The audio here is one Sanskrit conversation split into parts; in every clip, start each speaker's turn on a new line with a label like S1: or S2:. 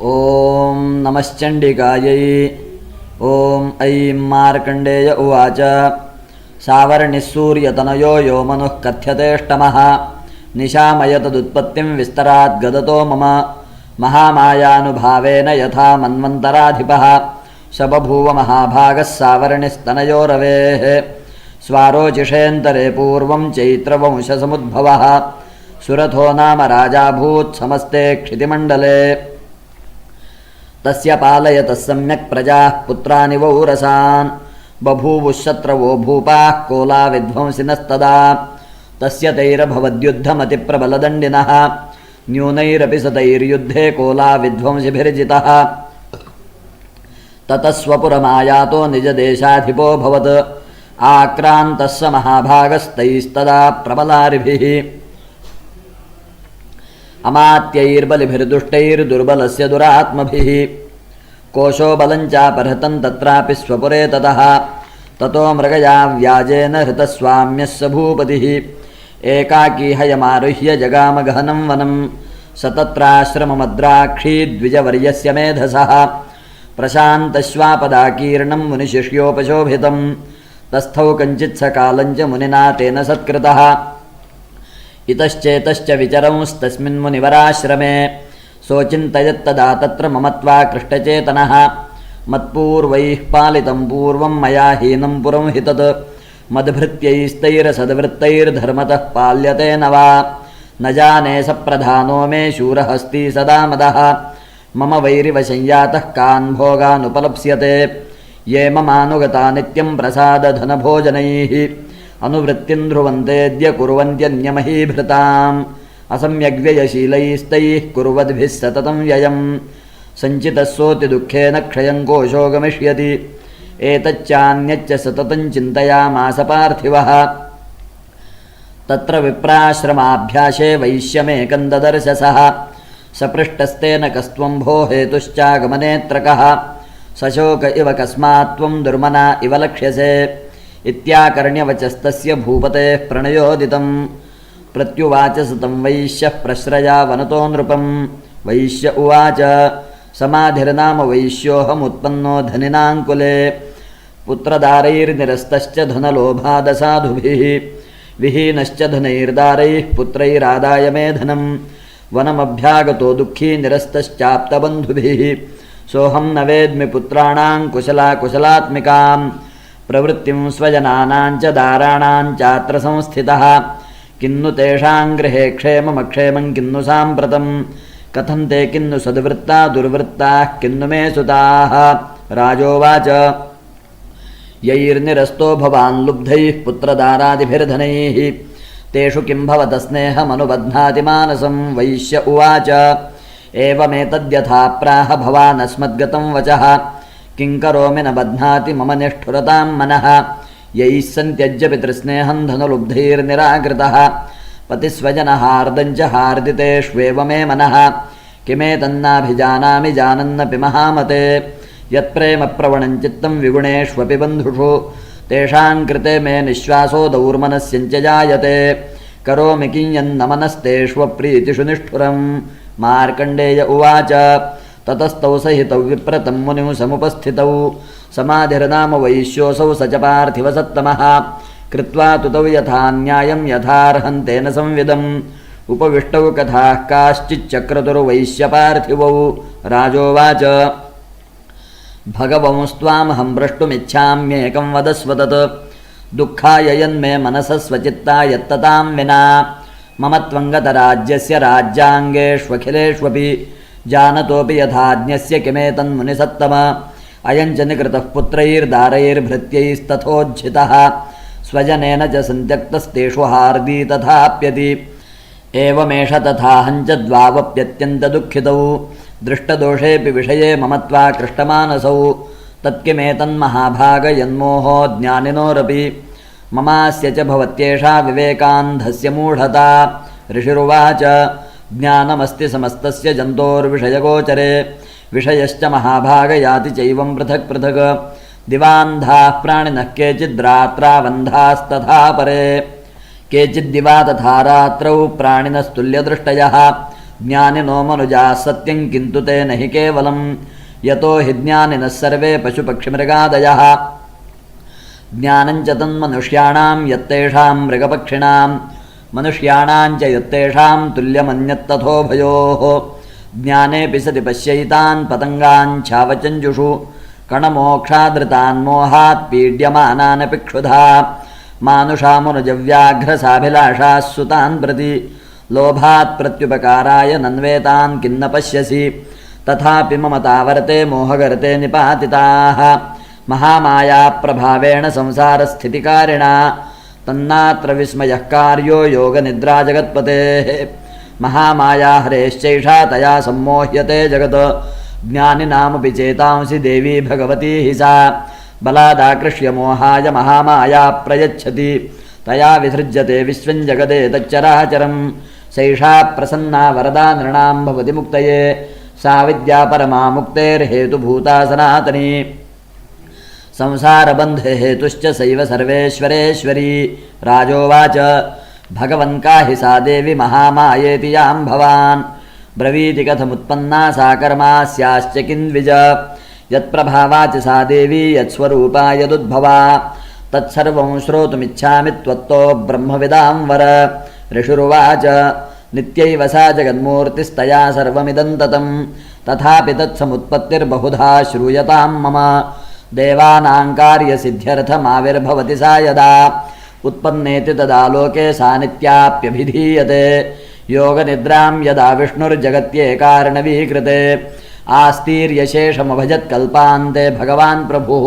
S1: ॐ नमश्चण्डिकायै। ॐ ऐं मार्कण्डेय उवाच सावर्णिस्सूर्यतनयो यो मनुः कथ्यतेष्टमः निशामय तदुत्पत्तिं विस्तराद्गदतो मम महामायानुभावेन यथा मन्वन्तराधिपः स बभूव महाभागः सावर्णिस्तनयो रवेः स्वारोचिषेऽन्तरे पूर्वं चैत्रवंशसमुद्भवः सुरथो नाम राजाभूत् समस्ते क्षितिमण्डले तस्य पालयतः सम्यक् प्रजाः पुत्रानि वौरसान् बभूवुः शत्रवो भूपाः कोला विध्वंसिनस्तदा तस्य तैरभवद्युद्धमतिप्रबलदण्डिनः न्यूनैरपि सतैर्युद्धे कोला विध्वंसिभिर्जितः ततः स्वपुरमायातो निजदेशाधिपोऽभवत् आक्रान्तः स महाभागस्तैस्तदा प्रबलारिभिः अमात्यैर्बलिभिर्दुष्टैर्दुर्बलस्य दुरात्मभिः कोशो बलञ्चापहृतं तत्रापि स्वपुरे ततः ततो मृगया व्याजेन हृतस्वाम्यः स भूपतिः एकाकी हयमारुह्य जगामगहनं वनं स तत्राश्रममद्राक्षी द्विजवर्यस्य मेधसः प्रशान्तश्वापदाकीर्णं मुनिशिष्योपशोभितं तस्थौ कञ्चित् सकालञ्च मुनिना तेन सत्कृतः इतश्चेतश्च विचरंस्तस्मिन् मुनिवराश्रमे सोचिन्तयत्तदा तत्र ममत्वाकृष्टचेतनः मत्पूर्वैः पालितं पूर्वं मया हीनं पुरं हि तत् मद्भृत्यैस्तैरसद्वृत्तैर्धर्मतः पाल्यते न वा न जाने स प्रधानो मे शूरहस्ती सदा मदः मम वैरिवशंयातः कान् भोगानुपलप्स्यते ये ममानुगता नित्यं प्रसादधनभोजनैः अनुवृत्तिं ध्रुवन्तेऽद्य कुर्वन्त्यन्यमहीभृताम् असम्यग्व्ययशीलैस्तैः कुर्वद्भिः सततं व्ययं सञ्चितस्सोऽति दुःखेन क्षयं कोशो गमिष्यति एतच्चान्यच्च सततं चिन्तयामास पार्थिवः तत्र विप्राश्रमाभ्यासे वैश्यमेकं ददर्श सः सपृष्टस्तेन कस्त्वं भो हेतुश्चागमनेऽत्र कः सशोक इव कस्मात् त्वं दुर्मना इव लक्ष्यसे इत्याकर्ण्यवचस्तस्य भूपतेः प्रणयोदितं प्रत्युवाच सुतं वैश्यः प्रश्रयावनुतो नृपं वैश्य उवाच समाधिर्नाम वैश्योऽहमुत्पन्नो धनिनाङ्कुले पुत्रदारैर्निरस्तश्च धनलोभादसाधुभिः विहीनश्च धनैर्दारैः पुत्रैरादाय मे धनं वनमभ्यागतो दुःखी निरस्तश्चाप्तबन्धुभिः सोऽहं न वेद्मि पुत्राणां कुशलाकुशलात्मिकाम् प्रवृत्तिं स्वजनानाञ्च दाराणाञ्चात्र संस्थितः किन्नु तेषां गृहे क्षेममक्षेमं किन्नु साम्प्रतं कथं ते किन्नु सद्वृत्ता दुर्वृत्ताः किन्नु मे सुताः राजोवाच यैर्निरस्तो भवान् लुब्धैः पुत्रदारादिभिर्धनैः तेषु किं भवत स्नेहमनुबध्नाति मानसं वैश्य उवाच एवमेतद्यथा प्राह भवान् अस्मद्गतं वचः किं करोमि न बध्नाति मम निष्ठुरतां मनः यैः सन्त्यज्य पितृस्नेहं धनलुब्धैर्निराकृतः पतिस्वजनहार्दञ्च हार्दितेष्वेव मे मनः किमेतन्नाभिजानामि जानन्नपि महामते यत्प्रेमप्रवणं चित्तं विगुणेष्वपि बन्धुषु तेषां कृते मे निःश्वासो दौर्मनस्यञ्च जायते करोमि किञ्यन्न मनस्तेष्वप्रीतिषु निष्ठुरं मार्कण्डेय उवाच ततस्तौ सहितौ विप्रतं मुनिं समुपस्थितौ समाधिर्नाम वैश्योऽसौ स च पार्थिवसत्तमः कृत्वा तुतौ यथा न्यायं यथार्हन्तेन संविदम् उपविष्टौ कथाः काश्चिच्चक्रतुर्वैश्यपार्थिवौ राजोवाच भगवंस्त्वामहं प्रष्टुमिच्छाम्येकं वदस्व तत् दुःखाय यन्मे मनसः स्वचित्ता यत्ततां विना मम त्वङ्गतराज्यस्य राज्याङ्गेष्वखिलेष्वपि जानतोऽपि यथाज्ञस्य किमेतन्मुनिसत्तम अयं च निकृतः पुत्रैर्दारैर्भृत्यैस्तथोज्झितः स्वजनेन च सन्त्यक्तस्तेषु हार्दी तथाप्यति एवमेष तथाहं च द्वावप्यत्यन्तदुःखितौ दृष्टदोषेऽपि विषये मम त्वाकृष्टमानसौ तत्किमेतन्महाभाग यन्मोहो ज्ञानिनोरपि ममास्य च भवत्येषा विवेकान्धस्य मूढता ऋषिरुवाच ज्ञानमस्ति समस्तस्य जन्तोर्विषयगोचरे विषयश्च महाभागयाति चैवं पृथक् पृथक् दिवान्धाः प्राणिनः केचिद्रात्रावन्धास्तथा परे केचिद्दिवा तथा रात्रौ प्राणिनस्तुल्यदृष्टयः ज्ञानिनो मनुजाः सत्यं किन्तु ते न हि केवलं यतो हि ज्ञानिनः सर्वे पशुपक्षिमृगादयः ज्ञानं च तन्मनुष्याणां यत्तेषां मृगपक्षिणां मनुष्याणां च यत्तेषां तुल्यमन्यत्तथोभयोः ज्ञानेऽपि सति पश्यैतान् पतङ्गान् छावचञ्जुषु कणमोक्षादृतान् मोहात् पीड्यमानानपि क्षुधा मानुषामनुजव्याघ्रसाभिलाषाः सुतान् प्रति लोभात् प्रत्युपकाराय नन्वेतान् किन्न पश्यसि तथापि मम तावर्ते मोहगर्ते निपातिताः महामायाप्रभावेण संसारस्थितिकारिणा तन्नात्र विस्मयः कार्यो योगनिद्रा जगत्पतेः महामाया हरेश्चैषा तया सम्मोह्यते जगत् ज्ञानिनामपि चेतांसि देवी भगवती हि सा बलादाकृष्य मोहाय महामाया प्रयच्छति तया विसृज्यते विश्वं जगदेतच्चराचरं सैषा प्रसन्ना वरदा नृणां भवति मुक्तये सा विद्या परमा मुक्तेर्हेतुभूता सनातनी संसारबन्धे हेतुश्च सैव सर्वेश्वरेश्वरी राजोवाच भगवन् का हि सा देवी महामायेति यां भवान् ब्रवीति कथमुत्पन्ना सा कर्मा स्याश्च किन्विज यत्प्रभावा च सा देवी यत्स्वरूपा यदुद्भवा तत्सर्वं श्रोतुमिच्छामि त्वत्तो ब्रह्मविदां वर ऋषुरुवाच नित्यैव सा जगन्मूर्तिस्तया सर्वमिदं ततं तथापि तत्समुत्पत्तिर्बहुधा श्रूयतां मम देवानां कार्यसिद्ध्यर्थमाविर्भवति सा यदा उत्पन्नेति तदा लोके सा नित्याप्यभिधीयते योगनिद्रां यदा विष्णुर्जगत्येकार्णवीकृते आस्तीर्यशेषमभजत्कल्पान्ते भगवान् प्रभुः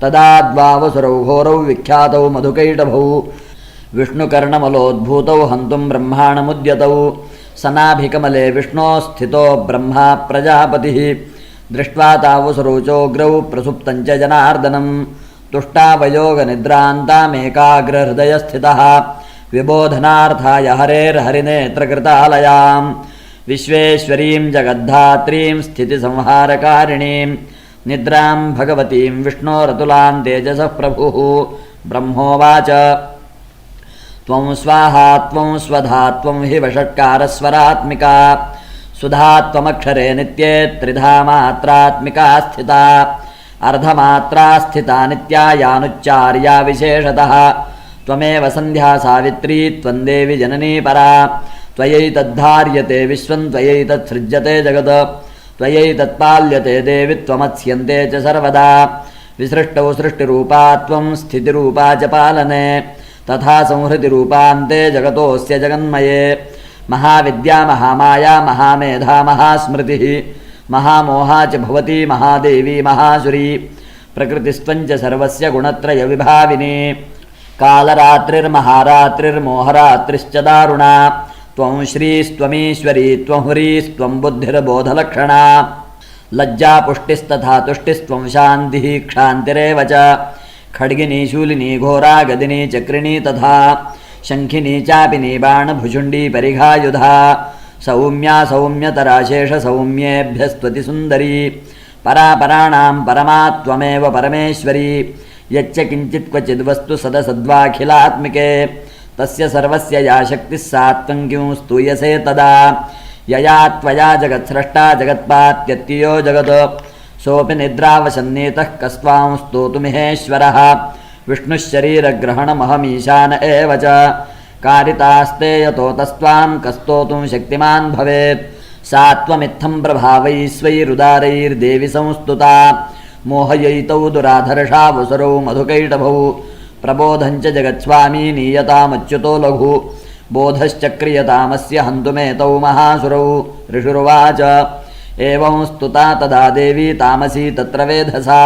S1: तदा द्वावसुरौ घोरौ विख्यातौ मधुकैटभौ विष्णुकर्णमलोद्भूतौ हन्तुं ब्रह्माणमुद्यतौ सनाभिकमले विष्णो स्थितो ब्रह्मा प्रजापतिः दृष्ट्वा तावसुरौ चोग्रौ प्रसुप्तं च जनार्दनं तुष्टावयोगनिद्रान्तामेकाग्रहृदयस्थितः विबोधनार्थाय हरेर्हरिनेत्रकृतालयां विश्वेश्वरीं जगद्धात्रीं स्थितिसंहारकारिणीं निद्रां भगवतीं विष्णोरतुलां तेजसः प्रभुः ब्रह्मोवाच त्वं स्वाहा त्वं स्वधा त्वं हि वषट्कारस्वरात्मिका सुधा त्वमक्षरे नित्ये त्रिधा मात्रात्मिका स्थिता अर्धमात्रा स्थिता नित्या यानुच्चार्या विशेषतः त्वमेव सन्ध्या सावित्री त्वं देवि जननी परा त्वयैतद्धार्यते विश्वं त्वयैतत्सृज्यते जगत् त्वयैतत्पाल्यते देवि त्वमत्स्यन्ते च सर्वदा विसृष्टौ सृष्टिरूपा त्वं स्थितिरूपा च पालने तथा संहृतिरूपान्ते जगतोऽस्य जगन्मये महाविद्या महामाया महामेधा महास्मृतिः महामोहा च भवती महादेवी महासुरी प्रकृतिस्त्वं च सर्वस्य गुणत्रयविभाविनी कालरात्रिर्महारात्रिर्मोहरात्रिश्च दारुणा त्वं श्रीस्त्वमीश्वरी त्वं ह्रीस्त्वं बुद्धिर्बोधलक्षणा लज्जा पुष्टिस्तथा तुष्टिस्त्वं शान्तिः क्षान्तिरेव च खड्गिनी शूलिनी घोरा गदिनी चक्रिणी तथा शङ्खिनी चापिनी बाणभुषुण्डी परिघायुधा सौम्या सौम्यतराशेष सौम्येभ्यस्त्वति सुन्दरी परापराणां परमा त्वमेव परमेश्वरी यच्च किञ्चित् क्वचिद्वस्तु सदसद्वाखिलात्मिके तस्य सर्वस्य या शक्तिः सा त्वं किं स्तूयसे तदा यया त्वया जगत्स्रष्टा जगत्पात्यत्तियो जगत् सोऽपि निद्रावसन्नीतः कस्त्वां स्तोतुमिहेश्वरः विष्णुः शरीरग्रहणमहमीशान एव च कारितास्ते यतो तस्त्वां कस्तोतुं शक्तिमान् भवेत् सा त्वमित्थं प्रभावैस्वैरुदारैर्देवि संस्तुता मोहयैतौ दुराधर्षावसुरौ मधुकैटभौ प्रबोधं च जगत्स्वामी नीयतामच्युतो लघु बोधश्चक्रियतामस्य हन्तुमेतौ महासुरौ ऋषुरुवाच एवं स्तुता तदा देवी तामसी तत्र वेधसा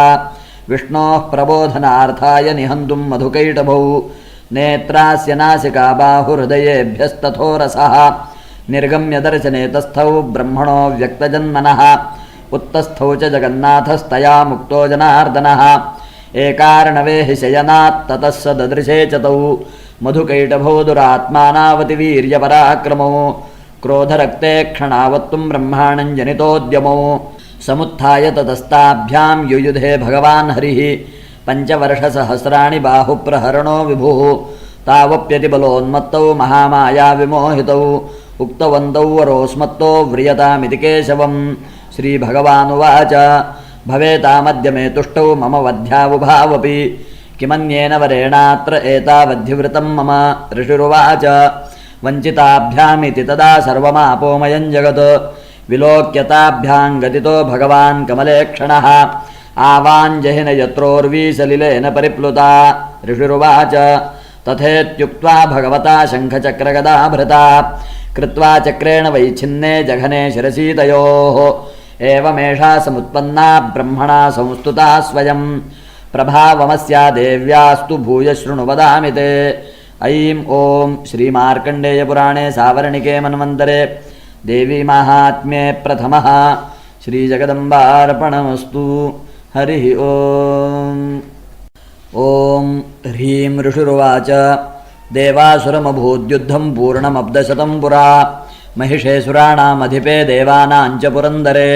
S1: विष्णोः प्रबोधनार्थाय निहन्तुं मधुकैटभौ नेत्रास्य नासिका बाहुहृदयेभ्यस्तथोरसः निर्गम्य दर्शने तस्थौ ब्रह्मणो व्यक्तजन्मनः उत्तस्थौ च जगन्नाथस्तया मुक्तो जनार्दनः एकार्णवे हि शयनात् ततः स ददृशे च तौ मधुकैटभौ दुरात्मानावतिवीर्यपराक्रमौ क्रोधरक्ते क्षणावत्तुं ब्रह्माणं जनितोद्यमौ समुत्थाय ततस्ताभ्यां युयुधे भगवान् हरिः पञ्चवर्षसहस्राणि बाहुप्रहरणो विभुः तावप्यतिबलोन्मत्तौ महामाया विमोहितौ उक्तवन्तौ वरोऽस्मत्तो व्रियतामिति केशवम्। श्रीभगवानुवाच भवेतामद्य मे तुष्टौ मम वध्यावुभावपि किमन्येन वरेणात्र एतावद्धिवृतं मम। ऋषिरुवाच वञ्चिताभ्यामिति तदा सर्वमापोमयं जगत् विलोक्यताभ्यां गदितो भगवान् कमलेक्षणः आवाञ्जहिन यत्रोर्वी सलिलेन परिप्लुता। ऋषिरुवाच तथेत्युक्त्वा भगवता शङ्खचक्रगदाभृता कृत्वा चक्रेण वैच्छिन्ने जघने शिरसि तयोः। एवमेषा समुत्पन्ना ब्रह्मणा संस्तुता स्वयं प्रभावमस्या देव्यास्तु भूय शृणु वदामि ते। ऐं ॐ श्रीमार्कण्डेयपुराणे सावर्णिके मन्वन्तरे देवी माहात्म्ये प्रथमः श्रीजगदम्बार्पणमस्तु। हरिः ॐ। ॐ ह्रीं ऋषिरुवाच देवासुरमभूद्युद्धं पूर्णमब्दशतं पुरा महिषेसुराणामधिपे देवानां च पुरन्दरे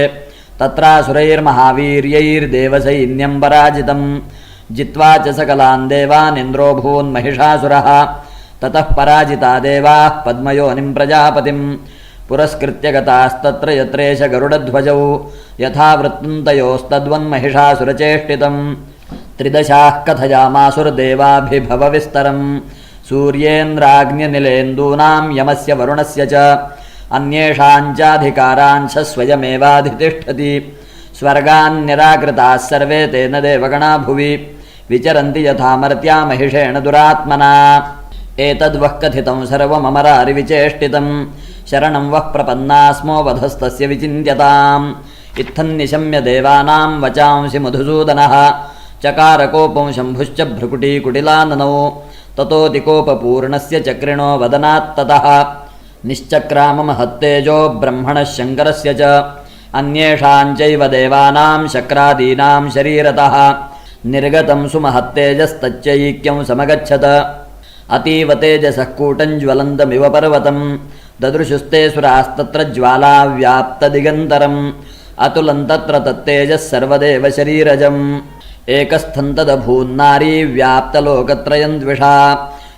S1: तत्रासुरैर्महावीर्यैर्देवसैन्यं पराजितं जित्वा च सकलान् देवान् इन्द्रो भून्महिषासुरः। ततः पराजिता देवाः पद्मयोनिं प्रजापतिं पुरस्कृत्य गतास्तत्र यत्रेश गरुडध्वजौ यथा वृत्तन्तयोस्तद्वन्महिषासुरचेष्टितं। त्रिदशाः कथयामासुरदेवाभिभवविस्तरं सूर्येन्द्राग्न्यनिलेन्दूनां यमस्य वरुणस्य च अन्येषाञ्चाधिकाराञ्च स्वयमेवाधितिष्ठति। स्वर्गान्निराकृताः सर्वे तेन देवगणा भुवि विचरन्ति यथा मर्त्या महिषेण दुरात्मना। एतद्वः कथितं सर्वममरारिविचेष्टितं शरणं वः प्रपन्ना स्मो वधस्तस्य विचिन्त्यताम्। इत्थन्निशम्य देवानां वचांसि मधुसूदनः चकारकोपं शम्भुश्च भ्रुकुटीकुटिलाननौ ततोऽतिकोपपूर्णस्य चक्रिणो वदनात्ततः निश्चक्राममहत्तेजो ब्रह्मणः शङ्करस्य च अन्येषाञ्चैव देवानां शक्रादीनां शरीरतः निर्गतं सुमहत्तेजस्तच्चैक्यं समगच्छत। अतीव तेजसः कूटं ज्वलन्तमिव पर्वतं ददृशुस्ते सुरास्तत्र ज्वालाव्याप्तदिगन्तरम् अतुलं तत्र तत्तेजः सर्वदेव शरीरजम्। एकस्थं तदभून्नारी व्याप्तलोकत्रयं द्विषा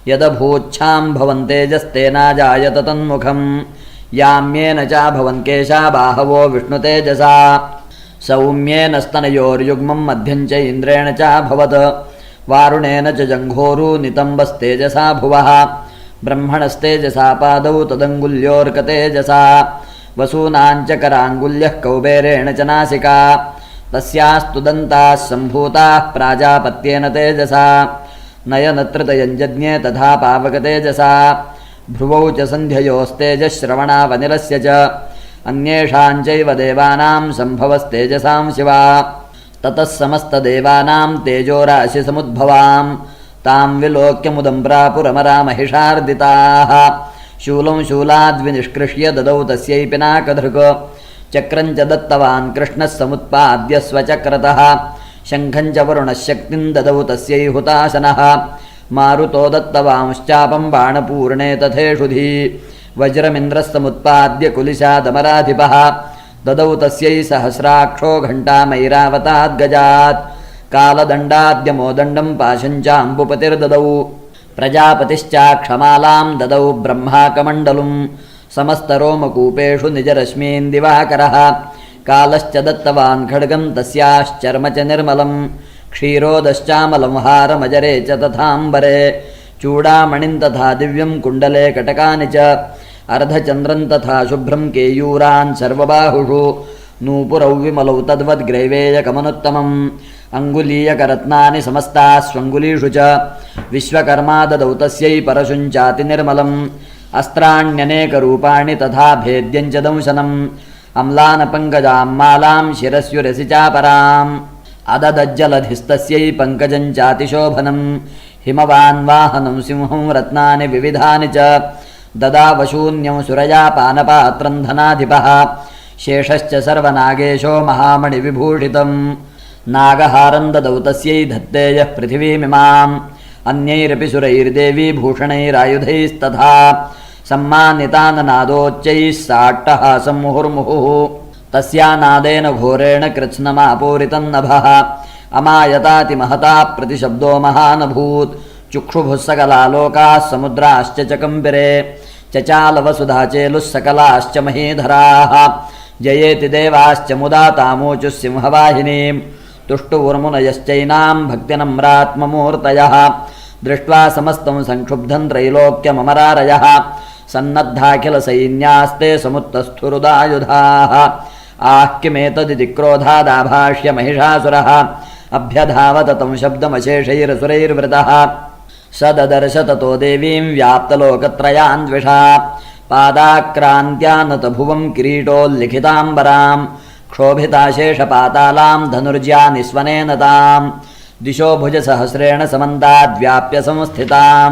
S1: यदभूच्छां भवन्तेजस्तेनाजायत तन्मुखं याम्येन चाभवन् केशा बाहवो विष्णुतेजसा सौम्येन स्तनयोर्युग्मं मध्यं च इन्द्रेण चाभवत् वारुणेन च जङ्घोरु नितम्बस्तेजसा भुवः ब्रह्मणस्तेजसा पादौ तदङ्गुल्योऽर्कतेजसा वसूनाञ्च कराङ्गुल्यः कौबेरेण च नासिका तस्यास्तु दन्ताः सम्भूताः प्राजापत्येन तेजसा नयनत्रतयञ्जज्ञे तथा पावकतेजसा भ्रुवौ च सन्ध्ययोस्तेजश्रवणावनिलस्य च अन्येषाञ्चैव देवानां सम्भवस्तेजसां शिवा। ततः समस्तदेवानां तेजोराशिसमुद्भवां तां विलोक्यमुदं प्रापुरमरा महिषार्दिताः। शूलं शूलाद्विनिष्कृष्य ददौ तस्यै पिनाकधृक् चक्रं च दत्तवान् कृष्णः समुत्पाद्य स्वचक्रतः शङ्खं च वरुणः शक्तिं ददौ तस्यै हुताशनः मारुतो दत्तवांश्चापं बाणपूर्णे तथेषुधि वज्रमिन्द्रस्तमुत्पाद्य कुलिशादमराधिपः ददौ तस्यै सहस्राक्षो घण्टामैरावताद्गजात् कालदण्डाद्यमोदण्डं पाशं चाम्बुपतिर्ददौ प्रजापतिश्चाक्षमालां ददौ ब्रह्माकमण्डलुं समस्तरोमकूपेषु निजरश्मीन् दिवाकरः कालश्च दत्तवान् खड्गं तस्याश्चर्म च निर्मलं क्षीरोदश्चामलं हारमजरे च तथाम्बरे चूडामणिं तथा दिव्यं कुण्डले कटकानि च अर्धचन्द्रं तथा शुभ्रं केयूरान् सर्वबाहुषु नूपुरौ विमलौ तद्वद्ग्रैवेयकमनुत्तमम् अङ्गुलीयकरत्नानि समस्तास्वङ्गुलीषु च विश्वकर्मा ददौ तस्यै परशुञ्चाति निर्मलम् अस्त्राण्यनेकरूपाणि तथा भेद्यं च दंशनम् अम्लानपङ्कजां मालां शिरस्युरसि चापराम् अददज्जलधिस्तस्यै पङ्कजं चातिशोभनं हिमवान्वाहनं सिंहं रत्नानि विविधानि च ददावशून्यं सुरया पानपात्रं धनाधिपः शेषश्च सर्वनागेशो महामणिविभूषितम् नागहारं ददौ तस्यै धत्तेयः पृथिवीमिमाम् अन्यैरपि सुरैर्देवी भूषणैरायुधैस्तथा सम्मानिताननादोच्चैः साट्टहासं मुहुर्मुहुः तस्यानादेन घोरेण कृत्स्नमापूरितं नभः अमायतातिमहता प्रतिशब्दो महानभूत् चुक्षुभुः सकलालोकाः समुद्राश्च च कम्पिरे चचालवसुधा चेलुः सकलाश्च महीधराः जयेति देवाश्च मुदा तामूचुः सिंहवाहिनीं तुष्टुवुर्मुनयश्चैनां भक्तिनम्रात्ममूर्तयः दृष्ट्वा समस्तं संक्षुब्धं त्रैलोक्यममरारयः सन्नद्धाखिलसैन्यास्ते समुत्तस्थुरुदायुधाः आः किमेतदिति क्रोधादाभाष्य महिषासुरः अभ्यधावत तं शब्दमशेषैरसुरैर्वृतः स ददर्श ततो देवीं व्याप्तलोकत्रयान्द्विषा पादाक्रान्त्यानतभुवं किरीटोल्लिखिताम्बरां क्षोभिताशेषपातालां धनुर्ज्या निस्वनेन तां दिशो भुजसहस्रेण समन्ताद्व्याप्य संस्थितां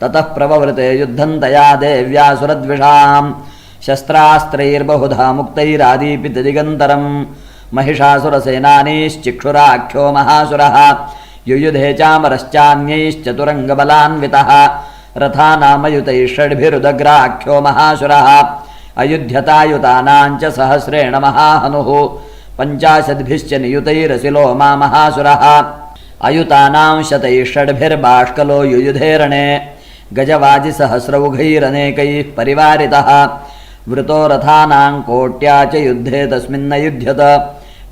S1: ततः प्रववृते युद्धं तया देव्यासुरद्विषां शस्त्रास्त्रैर्बहुधा मुक्तैरादीपितदिगन्तरं महिषासुरसेनानीश्चिक्षुराख्यो महासुरः युयुधे चामरश्चान्यैश्चतुरङ्गबलान्वितः रथानामयुतैः षड्भिरुदग्राख्यो महासुरः अयुध्यतायुतानाञ्च सहस्रेण महाहनुः 50 नियुतैरसिलो मा महासुरः अयुतानां शतैः षड्भिर्बाष्कलो युयुधेरणे गजवाजिसहस्रौघैरनेकैः परिवारितः वृतो रथानां कोट्या च युद्धे तस्मिन्नयुध्यत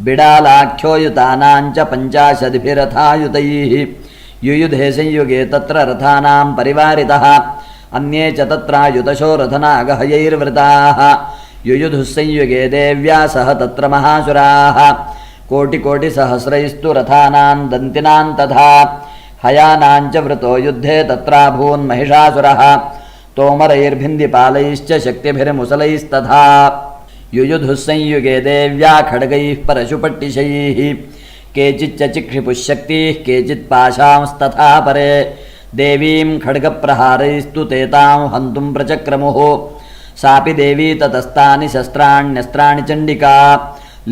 S1: बिडालाख्योयुतानाञ्च 50 युयुधे संयुगे तत्र रथानां परिवारितः अन्ये च तत्रायुतशो रथनागहयैर्वृताः युयुधुः संयुगे देव्या सह तत्र महासुराः कोटिकोटिसहस्रैस्तु रथानां दन्तिनां तथा हयानाञ्च वृतो युद्धे तत्राभून्महिषासुरः तोमरैर्भिन्दिपालैश्च शक्तिभिर्मुसलैस्तथा युयुधुः संयुगे देव्या खड्गैः परशुपट्टिशैः केचिच्च चिक्षिपुःशक्तिः केचित् पाशांस्तथा परे देवीं खड्गप्रहारैस्तु ते तां हन्तुं प्रचक्रमुः सापि देवी ततस्तानि शस्त्राण्यस्त्राणि चण्डिका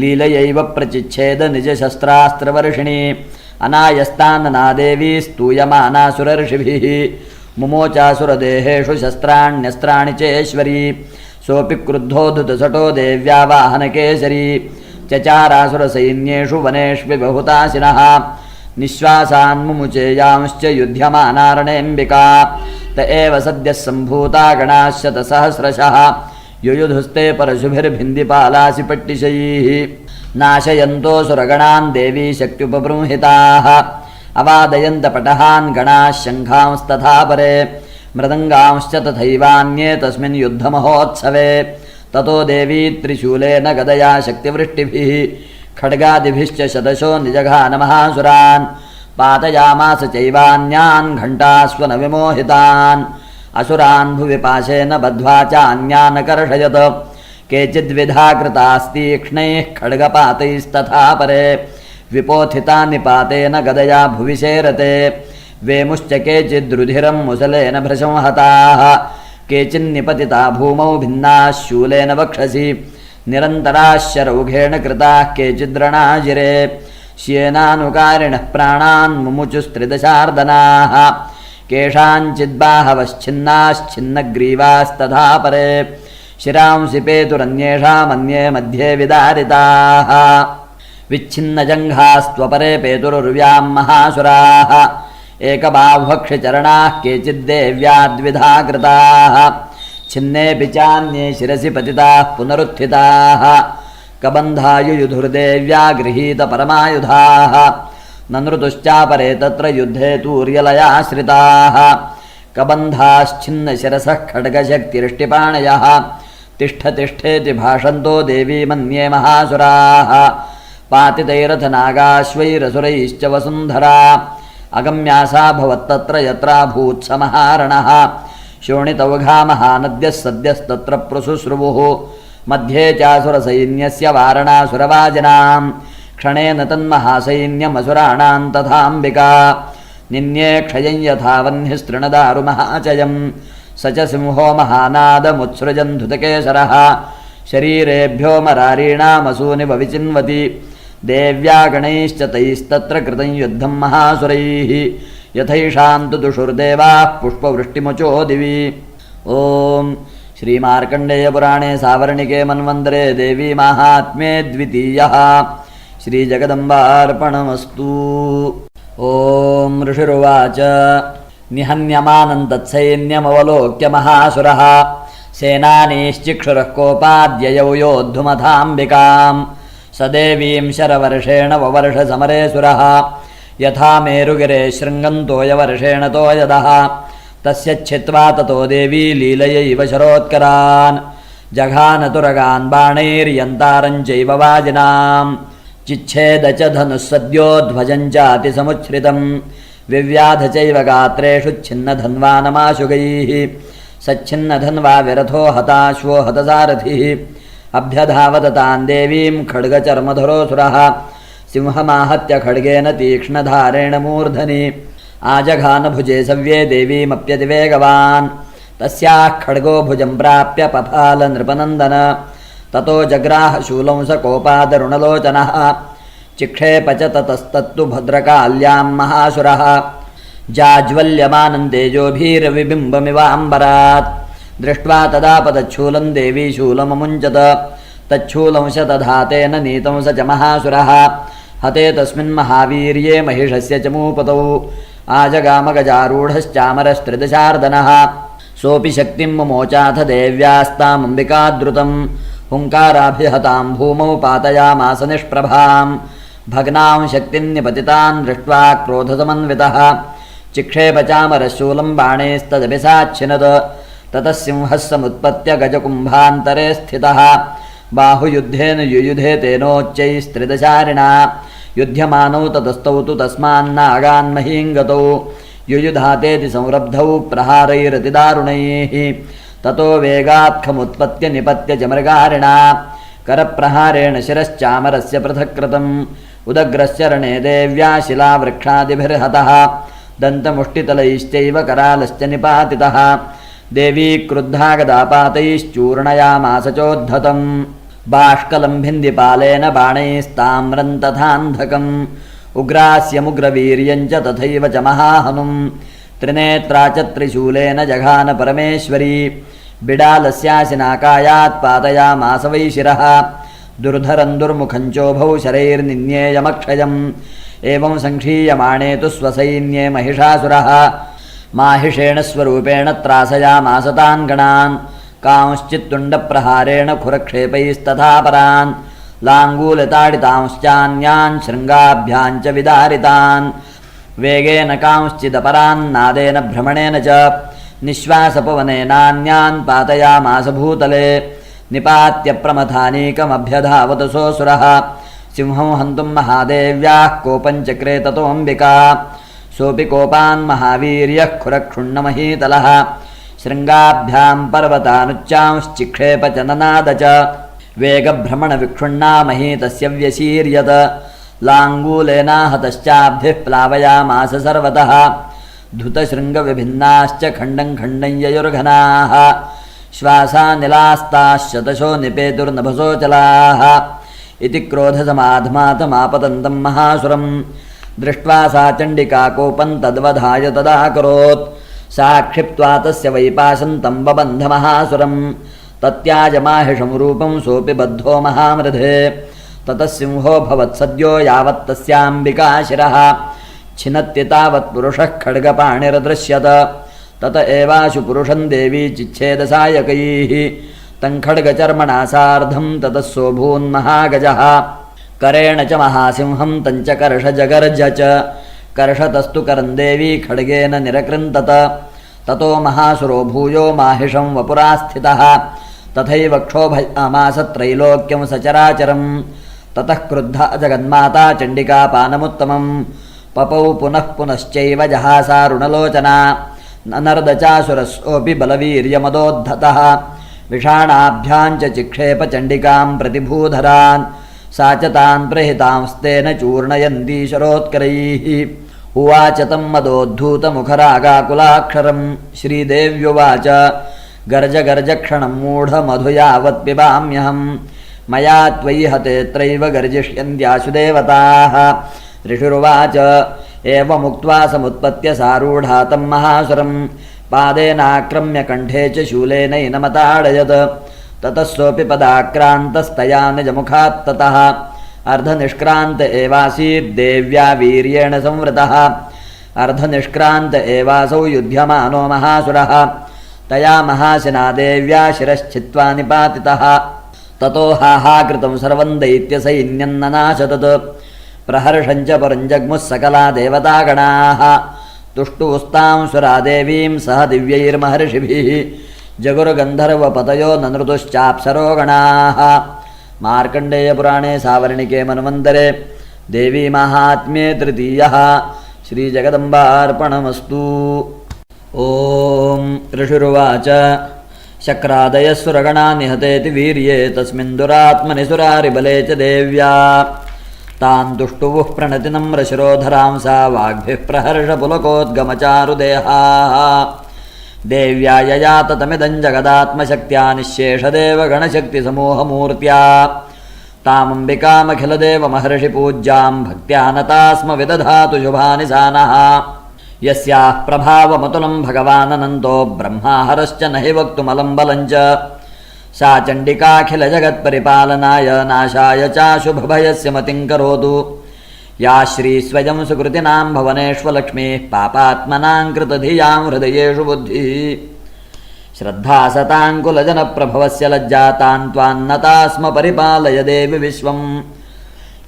S1: लीलयैव प्रचिच्छेद निजशस्त्रास्त्रवर्षिणी अनायस्तानना देवी स्तूयमानासुरर्षिभिः मुमोचासुरदेहेषु शस्त्राण्यस्त्राणि चेश्वरी सोऽपि क्रुद्धोद्धुतसटो देव्या वाहनकेसरी चचारासुरसैन्येषु वनेष्वि बहुताशिनः निःश्वासान्मुमुचेयांश्च युध्यमानारणेऽम्बिका त एव सद्यः सम्भूता गणाः शतसहस्रशः युयुधुस्ते परशुभिर्भिन्दिपालासि पट्टिशैः नाशयन्तोऽसुरगणान् देवी शक्त्युपबृंहिताः अवादयन्तपटहान् गणाः शङ्खांस्तथा परे मृदङ्गांश्च तथैवान्ये तस्मिन् युद्धमहोत्सवे ततो देवी त्रिशूलेन गदया शक्तिवृष्टिभिः खड्गादिभिश्च शतशो निजघानमहासुरान् पातयामास चैवान्यान् घण्टास्वनविमोहितान् असुरान् भुवि पाशेन बद्ध्वा चान्यान् कर्षयत् केचिद्विधा कृतास्तीक्ष्णैः खड्गपातैस्तथा परे विपोथिता निपातेन गदया भुवि शेरते वेमुश्च केचिद्रुधिरं मुसलेन भृशंहताः केचिन्निपतिता भूमौ भिन्नाः शूलेन वक्षसि निरन्तराः शरौघेण कृताः केचिद्रणाजिरे श्येनानुकारिणः प्राणान् मुमुचुस्त्रिदशार्दनाः केषाञ्चिद्बाहवश्छिन्नाश्छिन्नग्रीवास्तथा परे शिरांसि पेतुरन्येषामन्ये मध्ये विदारिताः विच्छिन्नजङ्घास्त्वपरे पेतुरुर्व्यां महासुराः एकबाह्वक्षचरणाः केचिद्देव्याद्विधा कृताः छिन्नेऽपि चान्ये शिरसि पतिताः पुनरुत्थिताः कबन्धायुयुधुर्देव्या गृहीतपरमायुधाः ननृतुश्चापरे तत्र युद्धे तूर्यलयाश्रिताः कबन्धाश्छिन्नशिरसः खड्गशक्तिरिष्टिपाणयः तिष्ठ तिष्ठेति भाषन्तो देवी मन्ये महासुराः पातितैरथनागाश्वैरसुरैश्च वसुन्धरा अगम्यासा भवत्तत्र यत्राभूत्समहारणः शोणितौघामहानद्यः सद्यस्तत्र प्रसुश्रुवुः मध्ये चासुरसैन्यस्य वारणासुरवाजिनां क्षणेन तन्महासैन्यमसुराणां तथाम्बिका निन्ये क्षयं यथा वह्निस्तृणदारुमहाचयं स च सिंहो महानादमुत्सृजन् धृतकेसरः शरीरेभ्यो मरारीणामसूनिव विचिन्वति देव्या गणैश्च तैस्तत्र कृतं युद्धं महासुरैः यथैषां तु दुषुर्देवाः पुष्पवृष्टिमुचो दिवि। ॐ श्रीमार्कण्डेयपुराणे सावर्णिके मन्वन्तरे देवी माहात्म्ये द्वितीयः श्रीजगदम्बार्पणमस्तु। ॐ ऋषिरुवाच निहन्यमानं तत्सैन्यमवलोक्य महासुरः सेनानीश्चिक्षुरः कोपाद्ययौ योद्धुमथाम्बिकाम् स देवीं शरवर्षेण ववर्षसमरे सुरः यथा मेरुगिरे शृङ्गन्तो यवर्षेण तोयदः तस्य छित्त्वा ततो देवी लीलयैव शरोत्करान् जघानतुरगान् बाणैर्यन्तारञ्चैव वाजिनाम् चिच्छेद च धनुः सद्यो ध्वजं चातिसमुच्छ्रितम् विव्याध चैव गात्रेषु छिन्नधन्वानमाशुगैः सच्छिन्नधन्वा विरथो हताश्वो हतसारथिः अभ्यधावदतान् देवीं खड्गचर्मधरोऽसुरः सिंहमाहत्य खड्गेन तीक्ष्णधारेण मूर्धनि आजघानभुजे सव्ये देवीमप्यतिवेगवान् तस्याः खड्गो भुजं प्राप्य पफाल नृपनन्दन ततो जग्राह शूलं स कोपादरुणलोचनः चिक्षेप च ततस्तत्तु भद्रकाल्यां महासुरः जाज्वल्यमानं तेजोभिर्विबिम्बमिवाम्बरात् दृष्ट्वा तदा पतच्छूलं देवी शूलममुञ्चत तच्छूलं शतधातेन नीतं स च महासुरः हते तस्मिन् महावीर्ये महिषस्य च मूपतौ आजगामगजारूढश्चामरस्त्रिदशार्दनः सोऽपि शक्तिं मुमोचाथ देव्यास्तामम्बिकाद्रुतं हुङ्काराभिहतां भूमौ पातयामास निष्प्रभां भग्नां शक्तिं निपतितान् दृष्ट्वा क्रोधसमन्वितः चिक्षेप चामरशूलं बाणैस्तदभिसाच्छिनद ततः सिंहः समुत्पत्य गजकुम्भान्तरे स्थितः बाहुयुद्धेन युयुधे तेनोच्चैस्त्रिदशारिणा युध्यमानौ ततस्तौ तु तस्मान्नागान्महीङ्गतौ युयुधातेति संरब्धौ प्रहारैरतिदारुणैः ततो वेगात्खमुत्पत्य निपत्य च मृगारिणा करप्रहारेण शिरश्चामरस्य पृथक् कृतम् उदग्रस्य रणे देव्या शिलावृक्षादिभिर्हतः दन्तमुष्टितलैश्चैव करालश्च निपातितः देवी क्रुद्धा गदापातैश्चूर्णयामास चोद्धतम् बाष्कलं भिन्दिपालेन बाणैस्ताम्रं तथान्धकम् उग्रास्यमुग्रवीर्यं च तथैव च महाहनुं त्रिनेत्रा च त्रिशूलेन जघान परमेश्वरी बिडालस्याशिनाकायात् पातयामास वै शिरः दुर्धरं दुर्मुखं चोभौ शरैर्निन्येयमक्षयम् एवं संक्षीयमाणे तु स्वसैन्ये महिषासुरः माहिषेण स्वरूपेण त्रासयामास तान् गणान् कांश्चित्तुण्डप्रहारेण खुरक्षेपैस्तथा परान् लाङ्गूलताडितांश्चान्यान् शृङ्गाभ्यां च विदारितान् वेगेन कांश्चिदपरान्नादेन भ्रमणेन च निःश्वासपवनेनान्यान् पातयामास भूतले निपात्य प्रमथानीकमभ्यधावतसोऽसुरः सिंहं हन्तुं महादेव्याः कोपञ्चक्रे ततोऽम्बिका सोऽपि कोपान् महावीर्यः खुरक्षुण्णमहीतलः शृङ्गाभ्यां पर्वतानुच्चांश्चिक्षेप च ननाद च वेगभ्रमणविक्षुण्णा महीतस्य व्यशीर्यत लाङ्गूलेनाहतश्चाब्धिः प्लावयामास सर्वतः धुतशृङ्गविभिन्नाश्च खण्डं खण्डं ययुर्घनाः श्वासानिलास्ताः शतशो निपेतुर्नभसोचलाः इति क्रोधसमाधमातमापतन्तं महासुरं दृष्ट्वा सा चण्डिका कोपं तद्वधाय तदाकरोत् सा क्षिप्त्वा तस्य वैपाशं तं बबन्धमहासुरं तत्याजमाहिषं रूपं सोऽपि बद्धो महामृधे ततः सिंहो भवत्सद्यो यावत् तस्याम्बिका शिरः छिनत्ति तावत् पुरुषः खड्गपाणिरदृश्यत तत एवाशु पुरुषं देवी चिच्छेदसायकैः तं खड्गचर्मणा सार्धं ततः सोऽभून्महागजः करेण च महासिंहं तञ्च कर्षजगर्ज च कर्षतस्तु करं देवी खड्गेन निरकृन्तत ततो महासुरो भूयो माहिषं वपुरा स्थितः तथैव क्षोभयामास त्रैलोक्यं सचराचरं ततः क्रुद्धा जगन्माता चण्डिका पानमुत्तमं पपौ पुनः पुनश्चैव जहासारुणलोचना ननर्दचासुरसोऽपि बलवीर्यमदोद्धतः विषाणाभ्यां च चिक्षेप चण्डिकां प्रतिभूधरान् सा च तान् प्रहितांस्तेन चूर्णयन्ती शरोत्करैः उवाच तं मदोद्धूतमुखरागाकुलाक्षरं श्रीदेव्युवाच गर्ज गर्जक्षणं मूढमधु यावत् पिबाम्यहं मया त्वयि हतेऽत्रैव गर्जिष्यन्त्याशु देवताः ऋषिरुवाच एवमुक्त्वा समुत्पत्य सारूढा तं महासुरं पादेनाक्रम्य कण्ठे च शूलेनैनमताडयत् ततः सोऽपि पदाक्रान्तस्तया निजमुखात् ततः अर्धनिष्क्रान्त एवासीद्देव्या वीर्येण संवृतः अर्धनिष्क्रान्त एवासौ युध्यमानो महासुरः तया महाशिना देव्या शिरश्चित्वा निपातितः। ततो हाहाकृतं सर्वं दैत्यसैन्यन्ननाशतत्। प्रहर्षञ्च परञ्जग्मुः सकला देवतागणाः। तुष्टुस्तां सुरा देवीं सह दिव्यैर्महर्षिभिः। जगुर्गन्धर्वपतयो ननृतुश्चाप्सरोगणाः। मार्कण्डेयपुराणे सावर्णिके मन्वन्तरे देवी माहात्म्ये तृतीयः। श्रीजगदम्बार्पणमस्तु। ॐ ऋषिरुवाच शक्रादयः सुरगणा निहतेति वीर्ये तस्मिन् दुरात्मनि सुरारिबले च देव्या। तान् दुष्टुवुः प्रणति नम्रशिरोधरां सा वाग्भिः प्रहर्षपुलकोद्गमचारुदेहाः। देव्या ययात तमिदं जगदात्मशक्त्या निःशेषदेवगणशक्तिसमूहमूर्त्या। तामम्बिकामखिलदेवमहर्षिपूज्यां भक्त्या नता स्म विदधातु शुभानि सानः। यस्याः प्रभावमतुलं भगवाननन्तो ब्रह्माहरश्च न हि वक्तुमलं बलञ्च। सा चण्डिकाखिलजगत्परिपालनाय नाशाय चाशुभभयस्य मतिं करोतु। या श्रीस्वयं सुकृतिनां भवनेष्वलक्ष्मीः पापात्मनां कृतधियां हृदयेषु बुद्धिः। श्रद्धा सताङ्कुलजनप्रभवस्य लज्जातान् त्वान्नता स्म परिपालय देवि विश्वम्।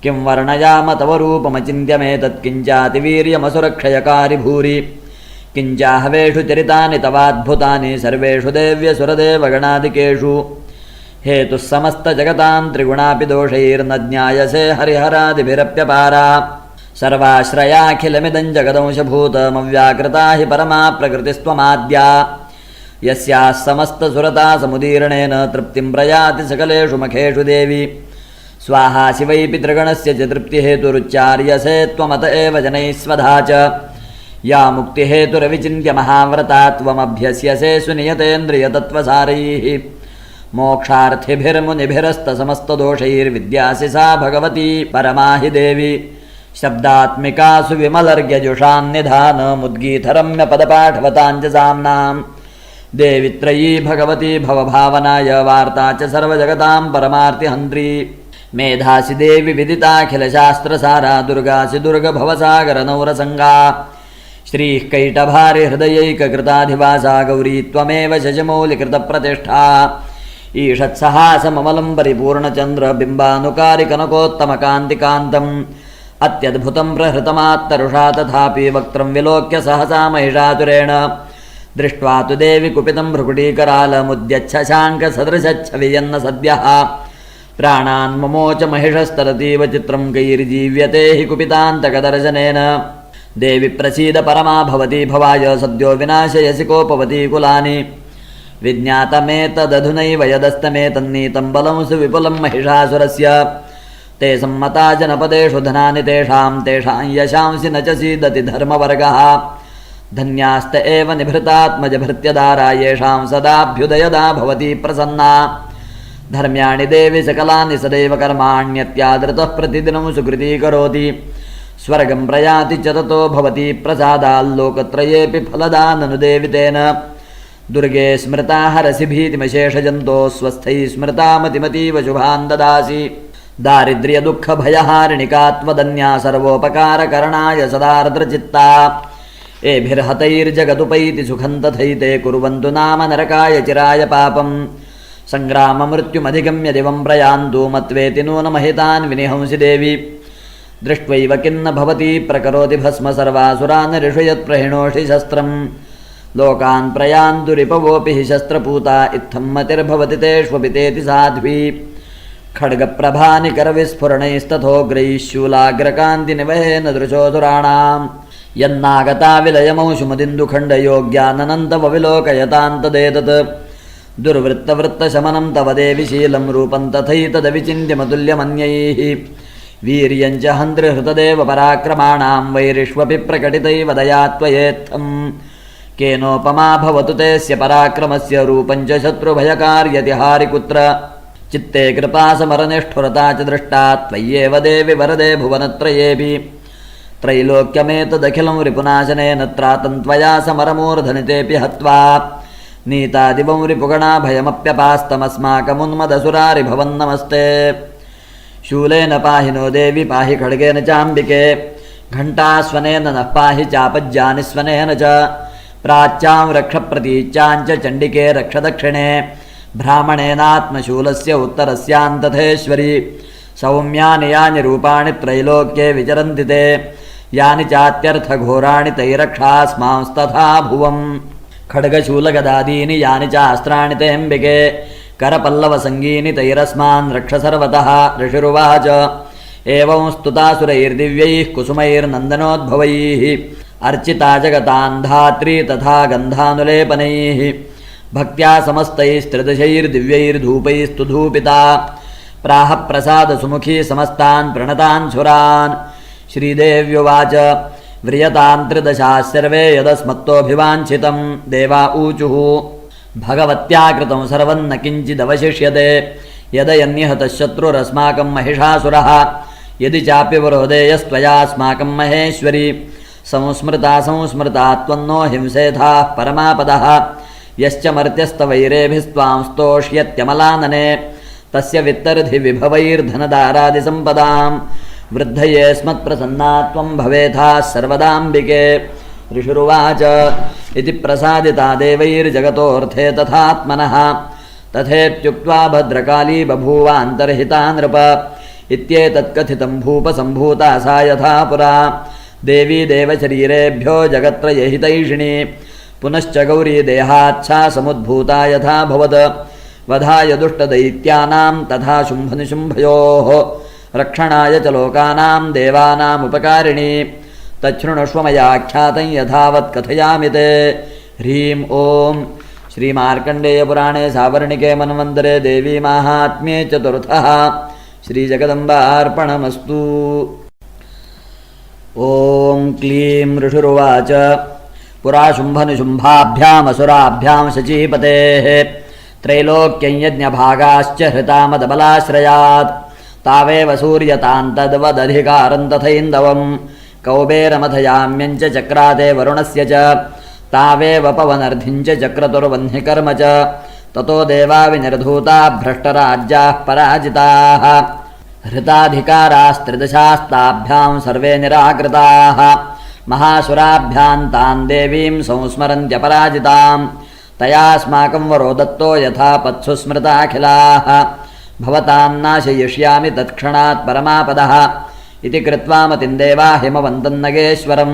S1: किं वर्णयाम तव रूपमचिन्त्यमेतत् किञ्चातिवीर्यमसुरक्षयकारि भूरि। किञ्चाहवेषु चरितानि तवाद्भुतानि सर्वेषु देव्यसुरदेवगणादिकेषु। हेतुः समस्तजगतां त्रिगुणापि दोषैर्न ज्ञायसे हरिहरादिभिरप्यपारा। सर्वाश्रयाखिलमिदं जगदंशभूतमव्याकृता हि परमा प्रकृतिस्त्वमाद्या। यस्याः समस्तसुरता समुदीर्णेन तृप्तिं प्रयाति सकलेषु मखेषु देवी। स्वाहा शिवै पितृगणस्य च तृप्तिहेतुरुच्चार्यसे त्वमत एव जनैः स्वधा च। या मुक्तिहेतुरविचिन्त्य महाव्रता त्वमभ्यस्यसे सुनियतेन्द्रियतत्त्वसारैः। मोक्षार्थिभिर्मुनिभिरस्तसमस्तदोषैर्विद्यासि सा भगवती परमा हि देवी। शब्दात्मिका सुविमलर्घ्यजुषान्निधानमुद्गीतरम्यपदपाठवताञ्च देवी त्रयी भगवती भवभावनाय वार्ता च सर्वजगतां परमार्तिहन्त्री। मेधासि देवि विदिताखिलशास्त्रसारा दुर्गासि दुर्गभवसागरनौरसङ्गा। श्रीः कैटभारि हृदयैककृताधिवासा गौरी त्वमेव शशमौलिकृतप्रतिष्ठा। ईषत्सहासममलं परिपूर्णचन्द्रबिम्बानुकारि कनकोत्तमकान्तिकान्तम्। अत्यद्भुतं प्रहृतमात्तरुषा तथापि वक्त्रं विलोक्य सहसा महिषासुरेण। दृष्ट्वा तु देवि कुपितं भ्रुकुटीकरालमुद्यच्छशाङ्कसदृशच्छवियन्न सद्यः। प्राणान् ममोच महिषस्तरतीव चित्रं कैर्जीव्यते हि कुपितान्तकदर्शनेन। देवि प्रसीद परमा भवती भवाय सद्यो विनाशयसि कोपवती कुलानि। विज्ञातमेतदधुनैव यदस्तमेतन्नीतं बलं सुविपुलं महिषासुरस्य। ते सम्मता जनपदेषु धनानि तेषां यशांसि न च सीदति धर्मवर्गः। धन्यास्त एव निभृतात्मजभृत्यदारा येषां सदाभ्युदयदा भवती प्रसन्ना। धर्म्याणि देवि सकलानि सदैव कर्माण्यत्यादृतः प्रतिदिनं सुकृतीकरोति। स्वर्गं प्रयाति च ततो भवती प्रसादाल्लोकत्रयेऽपि फलदा ननु देवि तेन। दुर्गे स्मृता हरसि भीतिमशेषजन्तो स्वस्थैः स्मृता मतिमतीव शुभान् ददासि। दारिद्र्यदुःखभयहारिणिका त्वदन्या सर्वोपकारकरणाय सदार्द्रचित्ता। एभिर्हतैर्जगदुपैति सुखं तथैते कुर्वन्तु नाम नरकाय चिराय पापम्। सङ्ग्राममृत्युमधिगम्य दिवं प्रयान्तु मत्वेति नूनमहितान् विनिहंसि देवि। दृष्ट्वैव किन्न भवती प्रकरोति भस्म सर्वासुरान् ऋषु यत्प्रहिणोषि शस्त्रम्। लोकान् प्रयान्तुरिपवोऽपि हि शस्त्रपूता इत्थं मतिर्भवति तेष्वपि तेति साध्वी। खड्गप्रभानिकरविस्फुरणैस्तथोग्रैः शूलाग्रकान्तिनिवहेन दृशोऽसुराणाम्। यन्नागता विलयमंशुमदिन्दुखण्डयोग्यानन्तमविलोकयतान्तदेतत्। दुर्वृत्तवृत्तशमनं तव देवि शीलं रूपं तथैतदविचिन्त्यमतुल्यमन्यैः। वीर्यं च हन्त्रिहृतदेव पराक्रमाणां वैरिष्वपि प्रकटितैव दया त्वयेत्थम्। केनोपमा भवतु तेस्य पराक्रमस्य रूपं च शत्रुभयकार्यतिहारि कुत्र। चित्ते कृपा समरनिष्ठुरता च दृष्टा त्वय्येव देवि वरदे भुवनत्रयेऽपि। त्रैलोक्यमेतदखिलं रिपुनाशनेन त्रातं त्वया समरमूर्धनितेऽपि हत्वा। नीतादिवं रिपुगणा भयमप्यपास्तमस्माकमुन्मदसुरारिभवन्नमस्ते। शूलेन पाहि नो देवि पाहि खड्गेन चाम्बिके। घण्टास्वनेन नः पाहि चापज्जानिस्वनेन च प्राच्यां रक्षप्रतीच्याञ्च चण्डिके रक्षदक्षिणे ब्राह्मणेनात्मशूलस्य उत्तरस्यान्तथेश्वरि सौम्यानि यानि रूपाणि त्रैलोक्ये विचरन्ति ते यानि चात्यर्थघोराणि तैरक्षास्मांस्तथा भुवम् खड्गशूलगदादीनि यानि चास्त्राणि ते अम्बिके करपल्लवसङ्गीनि तैरस्मान् रक्ष सर्वतः ऋषिरुवाच एवं स्तुतासुरैर्दिव्यैः कुसुमैर्नन्दनोद्भवैः अर्चिता जगतान् धात्री तथा गन्धानुलेपनैः भक्त्या समस्तैस्त्रिदशैर्दिव्यैर्धूपैस्तु धूपिता प्राह प्रसादसुमुखी समस्तान् प्रणतान् सुरान् श्रीदेव्युवाच व्रियतां त्रिदशाः सर्वे यदस्मत्तोऽभिवाञ्छितं देवा ऊचुः भगवत्या कृतं सर्वं न किञ्चिदवशिष्यते यदयन्यहतः शत्रुरस्माकं महिषासुरः यदि चाप्यवरोधेयस्त्वयास्माकं महेश्वरी संस्मृता त्वन्नो हिंसेथाः परमापदः यश्च मर्त्यस्तवैरेभिस्त्वां स्तोष्यत्यमलानने तस्य वित्तर्धिविभवैर्धनदारादिसम्पदां वृद्धये स्मत्प्रसन्ना त्वं भवेथाः सर्वदाम्बिके ऋषिरुवाच इति प्रसादिता देवैर्जगतोऽर्थे तथात्मनः तथेत्युक्त्वा भद्रकाली बभूवान्तर्हिता नृप इत्येतत्कथितं भूपसम्भूता सा यथा पुरा देवी देवशरीरेभ्यो जगत्त्रयहितैषिणी पुनश्च गौरी देहाच्छा समुद्भूता यथा भवद वधाय दुष्टदैत्यानां तथा शुम्भनिशुम्भयोः रक्षणाय च लोकानां देवानामुपकारिणी तच्छृणुष्व मयाख्यातं यथावत् कथयामि ते ह्रीं ॐ श्रीमार्कण्डेयपुराणे सावर्णिके मन्वन्तरे देवी माहात्म्ये चतुर्थः श्रीजगदम्बार्पणमस्तु। ॐ क्लीं ऋषिरुवाच पुरा शुम्भनिशुम्भाभ्यामसुराभ्यां शचीपतेः त्रैलोक्यं यज्ञभागाश्च हृतामदबलाश्रयात् तावेव सूर्यतान् तद्वदधिकारं तथैन्दवं कौबेरमथयाम्यञ्च चक्राते वरुणस्य च तावेव पवनर्धिञ्च चक्रतुर्वह्निकर्म च ततो देवा विनिर्धूता भ्रष्टराज्याः पराजिताः हृताधिकारास्त्रिदशास्ताभ्यां सर्वे निराकृताः महासुराभ्यां तान् देवीं संस्मरन्त्यपराजितां तयास्माकं वरो दत्तो यथा पत्सु स्मृताखिलाः भवतां नाशयिष्यामि तत्क्षणात् परमापदः इति कृत्वा मतिं देवा हिमवन्तं नगेश्वरं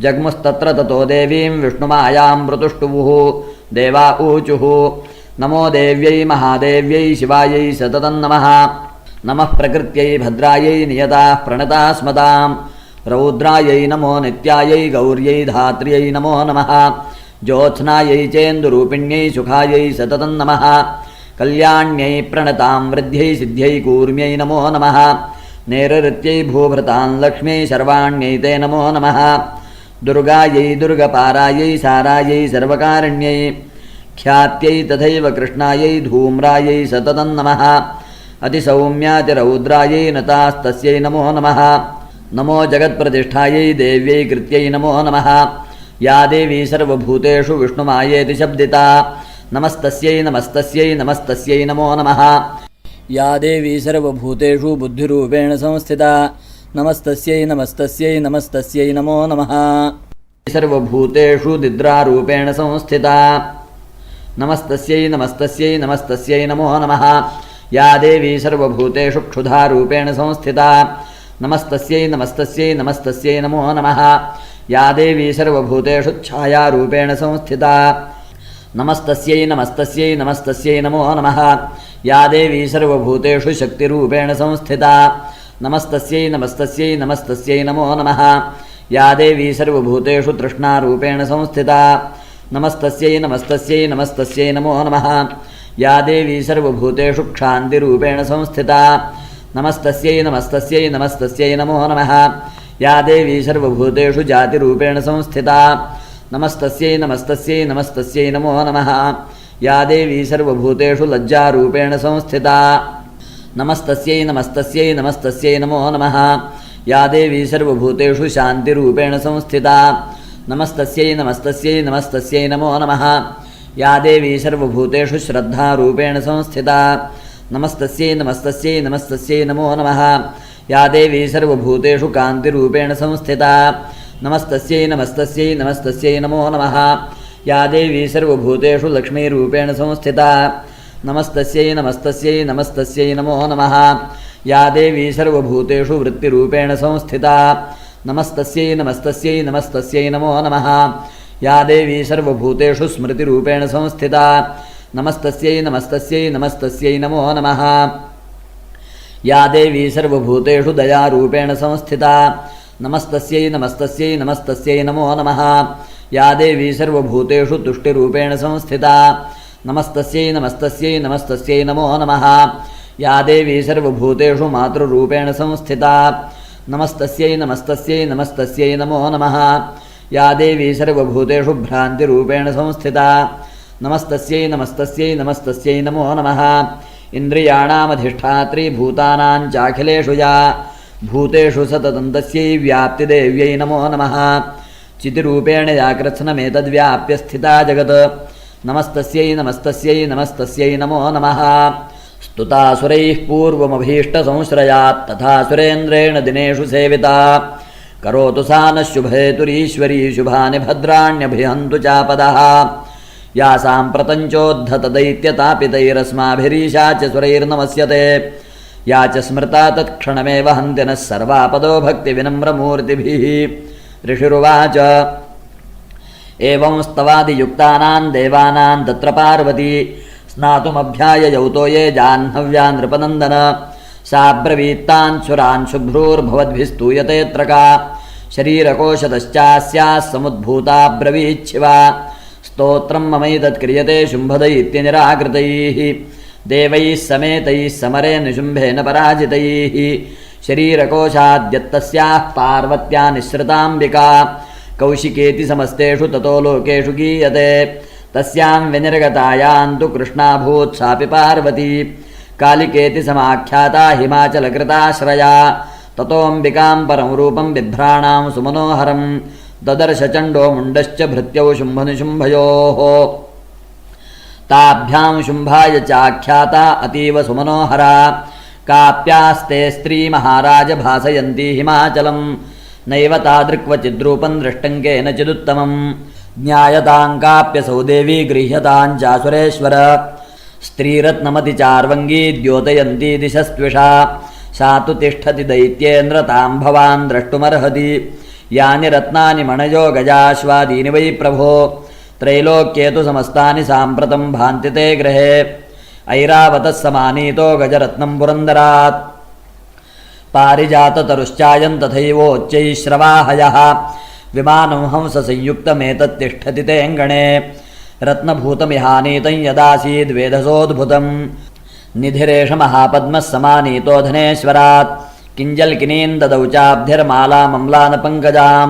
S1: जग्मुस्तत्र ततो देवीं विष्णुमायां मृतुष्टुवुः देवा ऊचुः नमो देव्यै महादेव्यै शिवायै सततं नमः नमः प्रकृत्यै भद्रायै नियताः प्रणताः स्मतां रौद्रायै नमो नित्यायै गौर्यै धात्र्यै नमो नमः ज्योत्स्नायै चेन्दुरूपिण्यै सुखायै सततं नमः कल्याण्यै प्रणतां वृद्ध्यै सिद्ध्यै कूर्म्यै नमो नमः नैरृत्यै भूभृतां लक्ष्म्यै सर्वाण्यै ते नमो नमः दुर्गायै दुर्गपारायै सारायै सर्वकारिण्यै ख्यात्यै तथैव कृष्णायै धूम्रायै सततं नमः अतिसौम्यातिरौद्रायै नतास्तस्यै नमो नमः नमो जगत्प्रतिष्ठायै देव्यै कृत्यै नमो नमः या देवी सर्वभूतेषु विष्णुमायेति शब्दिता नमस्तस्यै नमस्तस्यै नमस्तस्यै नमो नमः या देवी सर्वभूतेषु बुद्धिरूपेण संस्थिता नमस्तस्यै नमस्तस्यै नमस्तस्यै नमो नमः सर्वभूतेषु निद्रारूपेण संस्थिता नमस्तस्यै नमस्तस्यै नमस्तस्यै नमो नमः या देवी सर्वभूतेषु क्षुधारूपेण संस्थिता नमस्तस्यै नमस्तस्यै नमस्तस्यै नमो नमः या देवी सर्वभूतेषु छायारूपेण संस्थिता नमस्तस्यै नमस्तस्यै नमस्तस्यै नमो नमः या देवी सर्वभूतेषु शक्तिरूपेण संस्थिता नमस्तस्यै नमस्तस्यै नमस्तस्यै नमो नमः या देवी सर्वभूतेषु तृष्णारूपेण संस्थिता नमस्तस्यै नमस्तस्यै नमस्तस्यै नमो नमः या देवी सर्वभूतेषु क्षान्तिरूपेण संस्थिता नमस्तस्यै नमस्तस्यै नमस्तस्यै नमो नमः या देवी सर्वभूतेषु जातिरूपेण संस्थिता नमस्तस्यै नमस्तस्यै नमस्तस्यै नमो नमः या देवी सर्वभूतेषु लज्जारूपेण संस्थिता नमस्तस्यै नमस्तस्यै नमस्तस्यै नमो नमः या देवी सर्वभूतेषु शान्तिरूपेण संस्थिता नमस्तस्यै नमस्तस्यै नमस्तस्यै नमो नमः या देवी सर्वभूतेषु श्रद्धारूपेण संस्थिता नमस्तस्यै नमस्तस्यै नमस्तस्यै नमो नमः या देवी सर्वभूतेषु कान्तिरूपेण संस्थिता नमस्तस्यै नमस्तस्यै नमस्तस्यै नमो नमः या देवी सर्वभूतेषु लक्ष्मीरूपेण संस्थिता नमस्तस्यै नमस्तस्यै नमस्तस्यै नमो नमः। या देवी सर्वभूतेषु वृत्तिरूपेण संस्थिता नमस्तस्यै नमस्तस्यै नमस्तस्यै नमो नमः। या देवी सर्वभूतेषु स्मृतिरूपेण संस्थिता नमस्तस्यै नमस्तस्यै नमस्तस्यै नमो नमः। या देवी सर्वभूतेषु दयारूपेण संस्थिता नमस्तस्यै नमस्तस्यै नमस्तस्यै नमो नमः। या देवी सर्वभूतेषु तुष्टिरूपेण संस्थिता नमस्तस्यै नमस्तस्यै नमस्तस्यै नमो नमः। या देवी सर्वभूतेषु मातृरूपेण संस्थिता नमस्तस्यै नमस्तस्यै नमस्तस्यै नमो नमः। या देवी सर्वभूतेषु भ्रान्तिरूपेण संस्थिता नमस्तस्यै नमस्तस्यै नमस्तस्यै नमो नमः। इन्द्रियाणामधिष्ठात्री भूतानां चाखिलेषु या भूतेषु सततं तस्यै व्याप्तिदेव्यै नमो नमः। चितिरूपेण या कृत्स्नमेतद्व्याप्य स्थिता जगत् नमस्तस्यै नमस्तस्यै नमस्तस्यै नमो नमः। स्तुतासुरैः पूर्वमभीष्टसंश्रयात् तथा सुरेन्द्रेण दिनेषु सेविता करोतु सा नः शुभेतुरीश्वरी शुभानि भद्राण्यभिहन्तु चापदः। या साम्प्रतञ्चोद्धतदैत्यतापितैरस्माभिरीशा च सुरैर्नमस्यते या च स्मृता तत्क्षणमेव हन्ति नः सर्वापदो भक्तिविनम्रमूर्तिभिः। ऋषिरुवाच एवं स्तवादियुक्तानां देवानां तत्र पार्वती स्नातुमभ्याययौतो ये जाह्नव्या नृपनन्दन सा ब्रवीत्तान् सुरान् शुभ्रूर्भवद्भिस्तूयतेऽत्र का शरीरकोशतश्चास्याः समुद्भूता ब्रवीच्छिवा स्तोत्रं ममैतत्क्रियते शुम्भदैत्यनिराकृतैः देवैः समेतैः समरे निशुम्भेन पराजितैः शरीरकोशाद्यत्तस्याः पार्वत्या निःसृताम्बिका कौशिकेति समस्तेषु ततो लोकेषु गीयते तस्यां विनिर्गतायां तु कृष्णाभूत् सापि पार्वती कालिकेति समाख्याता हिमाचलकृताश्रया ततोऽम्बिकां परं रूपं बिभ्राणां सुमनोहरं ददर्श चण्डो मुण्डश्च भृत्यौ शुम्भनिशुम्भयोः ताभ्यां शुम्भाय चाख्याता अतीव सुमनोहरा काप्यास्ते स्त्री महाराज भासयन्ती हिमाचलं नैव तादृक्वचिद्रूपं दृष्टं केनचिदुत्तमं ज्ञायतां काप्यसौ देवी गृह्यतां चासुरेश्वर स्त्रीरत्नमति चार्वङ्गी द्योतयन्ती दिशस्त्विषा सा तु तिष्ठति दैत्येन्द्र तां भवान् द्रष्टुमर्हति यानि रत्नानि मणयो गजाश्वादीनि वै प्रभो त्रैलोक्ये तु समस्तानि साम्प्रतं भान्ति ते गृहे ऐरावतः समानीतो गजरत्नं पुरन्दरात् पारिजाततरुश्चायं तथैवोच्चैः श्रवाहयः विमानं हंससंयुक्तमेतत्तिष्ठति तेऽङ्गणे रत्नभूतमिहानीतं यदासीद्वेधसोद्भुतं निधिरेष महापद्मः समानीतो धनेश्वरात् किञ्जल्किनीं ददौ चाब्धिर्मालामम्लानपङ्कजां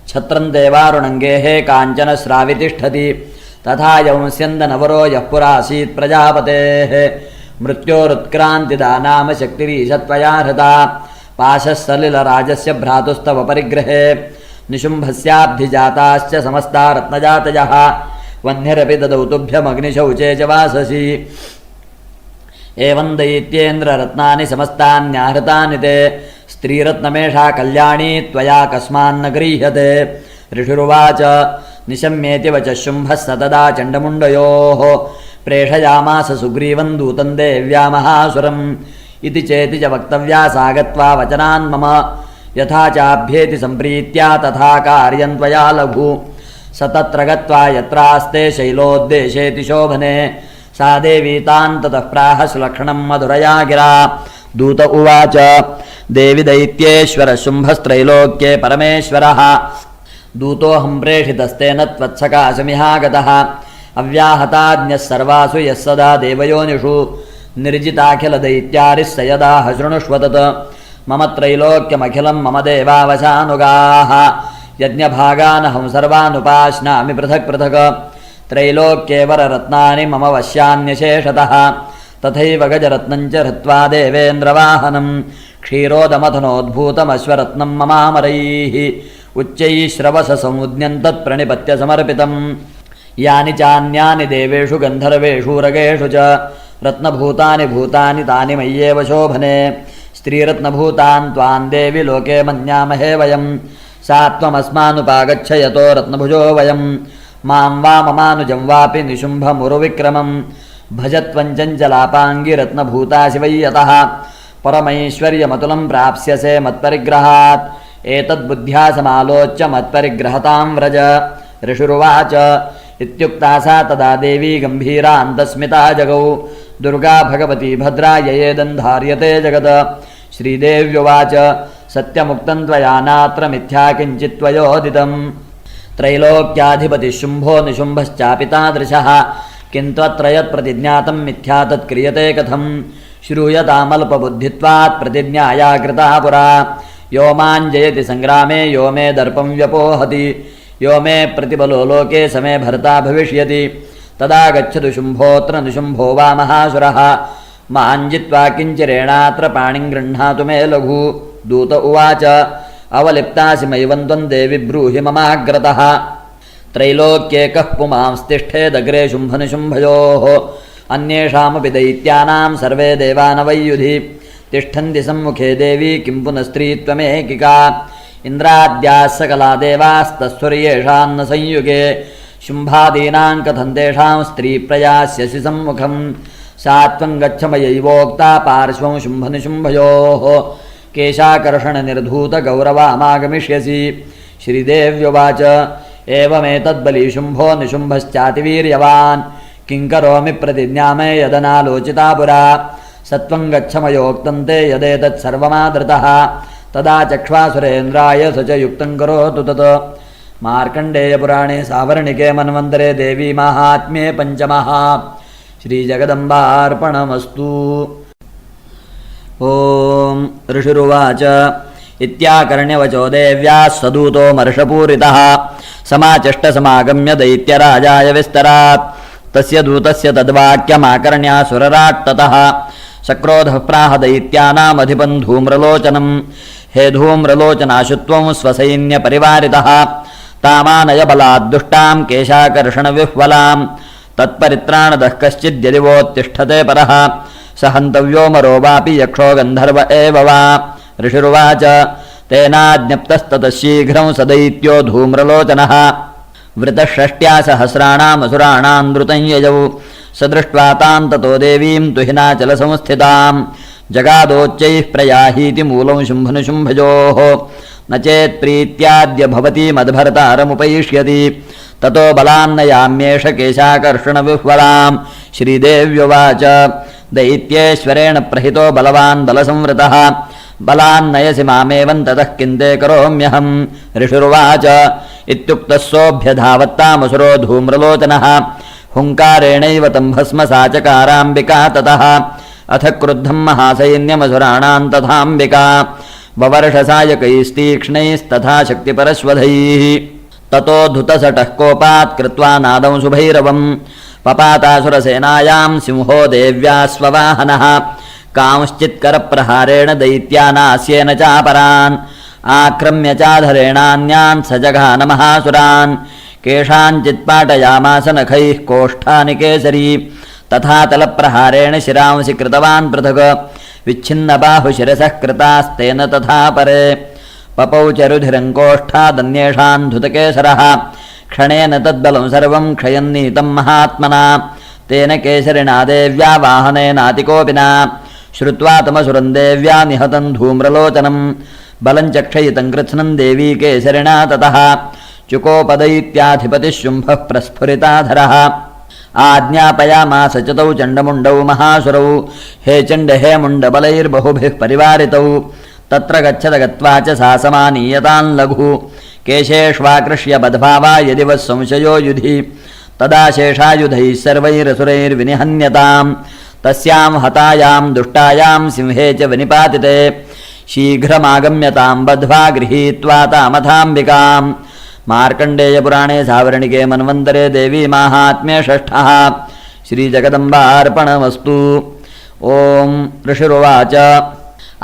S1: छत्रं देवारुणङ्गेः काञ्चन स्रावितिष्ठति तथा यंस्यन्दनवरो यः पुरासीत् प्रजापतेः मृत्योरुत्क्रान्तिदानाम शक्तिरीशत्वया हृता पाशः सलिलराजस्य भ्रातुस्तव परिग्रहे निशुम्भस्याब्धिजाताश्च समस्ता रत्नजातयः वह्निरपि ददौ तुभ्यमग्निशौचे च वाससि एवं दैत्येन्द्ररत्नानि समस्तान्याहृतानि ते स्त्रीरत्नमेषा कल्याणी त्वया कस्मान्न गृह्यते। ऋषिरुवाच निशम्येति वचः शुम्भः स तदा चण्डमुण्डयोः प्रेषयामास सुग्रीवं दूतं देव्या महासुरम् इति चेति च वक्तव्या सा गत्वा वचनान् मम यथा चाभ्येति सम्प्रीत्या तथा कार्यं त्वया लघु स तत्र गत्वा यत्रास्ते शैलोद्देशेति शोभने सा देवी तान् ततः प्राह सुलक्षणं मधुरया गिरा दूत उवाच देवि दैत्येश्वर शुम्भस्त्रैलोक्ये परमेश्वरः दूतोऽहं प्रेषितस्तेन त्वत्सकाशमिहागतः अव्याहताज्ञः सर्वासु यः सदा देवयोनिषु निर्जिताखिलदैत्यारिः स यदाह शृणुष्व तत् मम त्रैलोक्यमखिलं मम देवावशानुगाः यज्ञभागानहं सर्वानुपाश्नामि पृथक् पृथक् त्रैलोक्ये वररत्नानि मम वश्यान्यशेषतः तथैव गजरत्नं च हृत्वा देवेन्द्रवाहनं क्षीरोदमथनोद्भूतमश्वरत्नं ममामरैः उच्चैः श्रवससमुद्यं तत्प्रणिपत्य समर्पितं यानि चान्यानि देवेषु गन्धर्वेषु रगेषु च रत्नभूतानि भूतानि तानि मय्येव शोभने स्त्रीरत्नभूतान् त्वां देवि लोके मन्यामहे वयं सा त्वमस्मानुपागच्छ यतो रत्नभुजो वयं मां वा ममानुजं वापि निशुम्भमुरुविक्रमं भजत्वञ्चञ्चलापाङ्गिरत्नभूतासि वै यतः परमैश्वर्यमतुलं प्राप्स्यसे मत्परिग्रहात् एतद्बुद्ध्या समालोच्य मत्परिग्रहतां व्रज। ऋषिरुवाच इत्युक्ता सा तदा देवी गम्भीरा अन्तस्मिता जगौ दुर्गा भगवती भद्रा ययेदं धार्यते जगद। श्रीदेव्युवाच सत्यमुक्तं त्वया नात्र मिथ्या किञ्चित् त्वयोदितं त्रैलोक्याधिपतिः शुम्भो निशुम्भश्चापि तादृशः किन्त्वत्र यत्प्रतिज्ञातं मिथ्या तत्क्रियते कथं श्रूयतामल्पबुद्धित्वात् प्रतिज्ञाया कृता पुरा यो मां जयति संग्रामे यो मे दर्पं व्यपोहति यो मे प्रतिबलो लोके समे भर्ता भविष्यति तदा गच्छतु शुम्भोऽत्र निशुम्भो वा महासुरः मां जित्वा किञ्चिरेणात्र पाणिं गृह्णातु मे लघु। दूत उवाच अवलिप्तासि मयिवं त्वं देवि ब्रूहि ममाग्रतः त्रैलोक्येकः पुमांस्तिष्ठेदग्रे शुम्भनिशुम्भयोः अन्येषामपि दैत्यानां सर्वे देवानवैयुधि तिष्ठन्ति सम्मुखे देवी किं पुनस्त्री त्वमेकिका इन्द्राद्याः सकला देवास्तस्वर्येषान्न संयुगे शुम्भादीनां कथं तेषां स्त्रीप्रयास्यसि सम्मुखं सा त्वं गच्छ मयैवोक्ता पार्श्वं शुम्भनिशुम्भयोः केशाकर्षणनिर्धूतगौरवामागमिष्यसि। श्रीदेव्युवाच एवमेतद्बली शुम्भो निशुम्भश्चातिवीर्यवान् किं करोमि प्रतिज्ञा मे यदनालोचिता पुरा सत्वं गच्छ मयोक्तं ते यदेतत् सर्वमादृतः तदा चक्ष्वासुरेन्द्राय स च युक्तं करोतु तत्। मार्कण्डेयपुराणे सावर्णिके मन्वन्तरे देवी माहात्म्ये पञ्चमः। श्रीजगदम्बार्पणमस्तु। ॐ ऋषिरुवाच इत्याकर्ण्यवचो देव्याः सदूतो मर्षपूरितः समाचष्टसमागम्य दैत्यराजाय विस्तरात् तस्य दूतस्य तद्वाक्यमाकर्ण्यासुरराट् ततः सक्रोधः प्राह दैत्यानामधिपं धूम्रलोचनं हे धूम्रलोचनाशुत्वं स्वसैन्यपरिवारितः तामानय बलाद्दुष्टां केशाकर्षणविह्वलां तत्परित्राणदः कश्चिद्यदि वोत्तिष्ठते परः स हन्तव्यो मरो वापि यक्षो गन्धर्व एव वा। ऋषिरुवाच तेनाज्ञप्तस्ततः शीघ्रं स दैत्यो धूम्रलोचनः वृतषष्ट्या सहस्राणामसुराणां द्रुतं ययौ स दृष्ट्वा तां ततो देवीं तुहिनाचलसंस्थितां जगादोच्चैः प्रयाहीति मूलं शुम्भनिशुम्भयोः न चेत्प्रीत्याद्य भवती मद्भर्तारमुपैष्यति ततो बलान्नयाम्येष केशाकर्षणविह्वलां। श्रीदेव्युवाच दैत्येश्वरेण प्रहितो बलवान् बलसंवृतः बलान्नयसि मामेवं ततः किं ते करोम्यहं। ऋषिरुवाच इत्युक्तः सोऽभ्यधावत्तामसुरो धूम्रलोचनः हुङ्कारेणैव तं भस्मसाचकाराम्बिका ततः अथ क्रुद्धं महासैन्यमसुराणां तथाम्बिका ववर्षसायकैस्तीक्ष्णैस्तथा शक्तिपरश्वधैः ततो धुतसटः कोपात् कृत्वा नादं सुभैरवं पपातासुरसेनायां सिंहो देव्या स्ववाहनः कांश्चित्करप्रहारेण दैत्यानास्येन चापरान् आक्रम्य चाधरेणान्यान् स जघानमहासुरान् केषाञ्चित् पाटयामास नखैः कोष्ठानि केसरी तथा तलप्रहारेण शिरांसि कृतवान् पृथक् विच्छिन्नबाहुशिरसः कृतास्तेन तथा परे पपौ च रुधिरङ्कोष्ठादन्येषान् धुतकेसरः क्षणेन तद्बलं सर्वं क्षयन्नीतं महात्मना तेन केसरिणा देव्या वाहनेनातिकोऽपि न श्रुत्वा तमसुरं देव्या निहतं धूम्रलोचनं बलं च क्षयितं कृत्स्नं देवी केसरिणा ततः चुकोपदैत्याधिपतिः शुम्भः प्रस्फुरिताधरः आज्ञापयामास च तौ चण्डमुण्डौ महासुरौ हे चण्ड हे मुण्डबलैर्बहुभिः परिवारितौ तत्र गच्छत गत्वा च सा समानीयतां लघु केशेष्वाकृष्य बद्भावा यदि वः संशयो युधि तदा शेषायुधैः सर्वैरसुरैर्विनिहन्यतां तस्यां हतायां दुष्टायां सिंहे च विनिपातिते शीघ्रमागम्यतां बद्ध्वा गृहीत्वा तामथाम्बिकाम्। मार्कण्डेयपुराणे सावर्णिके मन्वन्तरे देवी माहात्म्ये षष्ठः। श्रीजगदम्बार्पणमस्तु। ॐ ऋषिरुवाच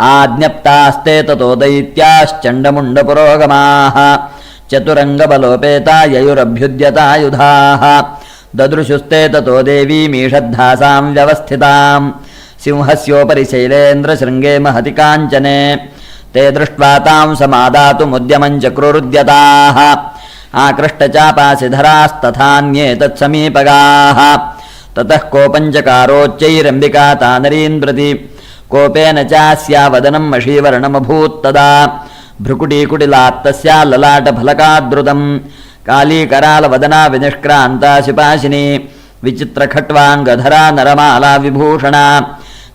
S1: आज्ञप्तास्ते ततो दैत्याश्चण्डमुण्डपुरोगमाः चतुरङ्गबलोपेता ययुरभ्युद्यतायुधाः ददृशुस्ते ततो देवीमीषद्धासां व्यवस्थितां सिंहस्योपरि शैलेन्द्रशृङ्गे महति काञ्चने ते दृष्ट्वा तां समादातुमुद्यमं चक्रुरुद्यताः आकृष्टचापासिधरास्तथान्ये तत्समीपगाः ततः कोपञ्चकारोच्चैरम्बिका तानरीन् प्रति कोपेन चास्या वदनं मषीवर्णमभूत्तदा भ्रुकुटीकुटिलात्तस्या ललाटफलकाद्रुतं कालीकरालवदना विनिष्क्रान्ता शिपाशिनी विचित्रखट्वाङ्गधरा नरमाला विभूषणा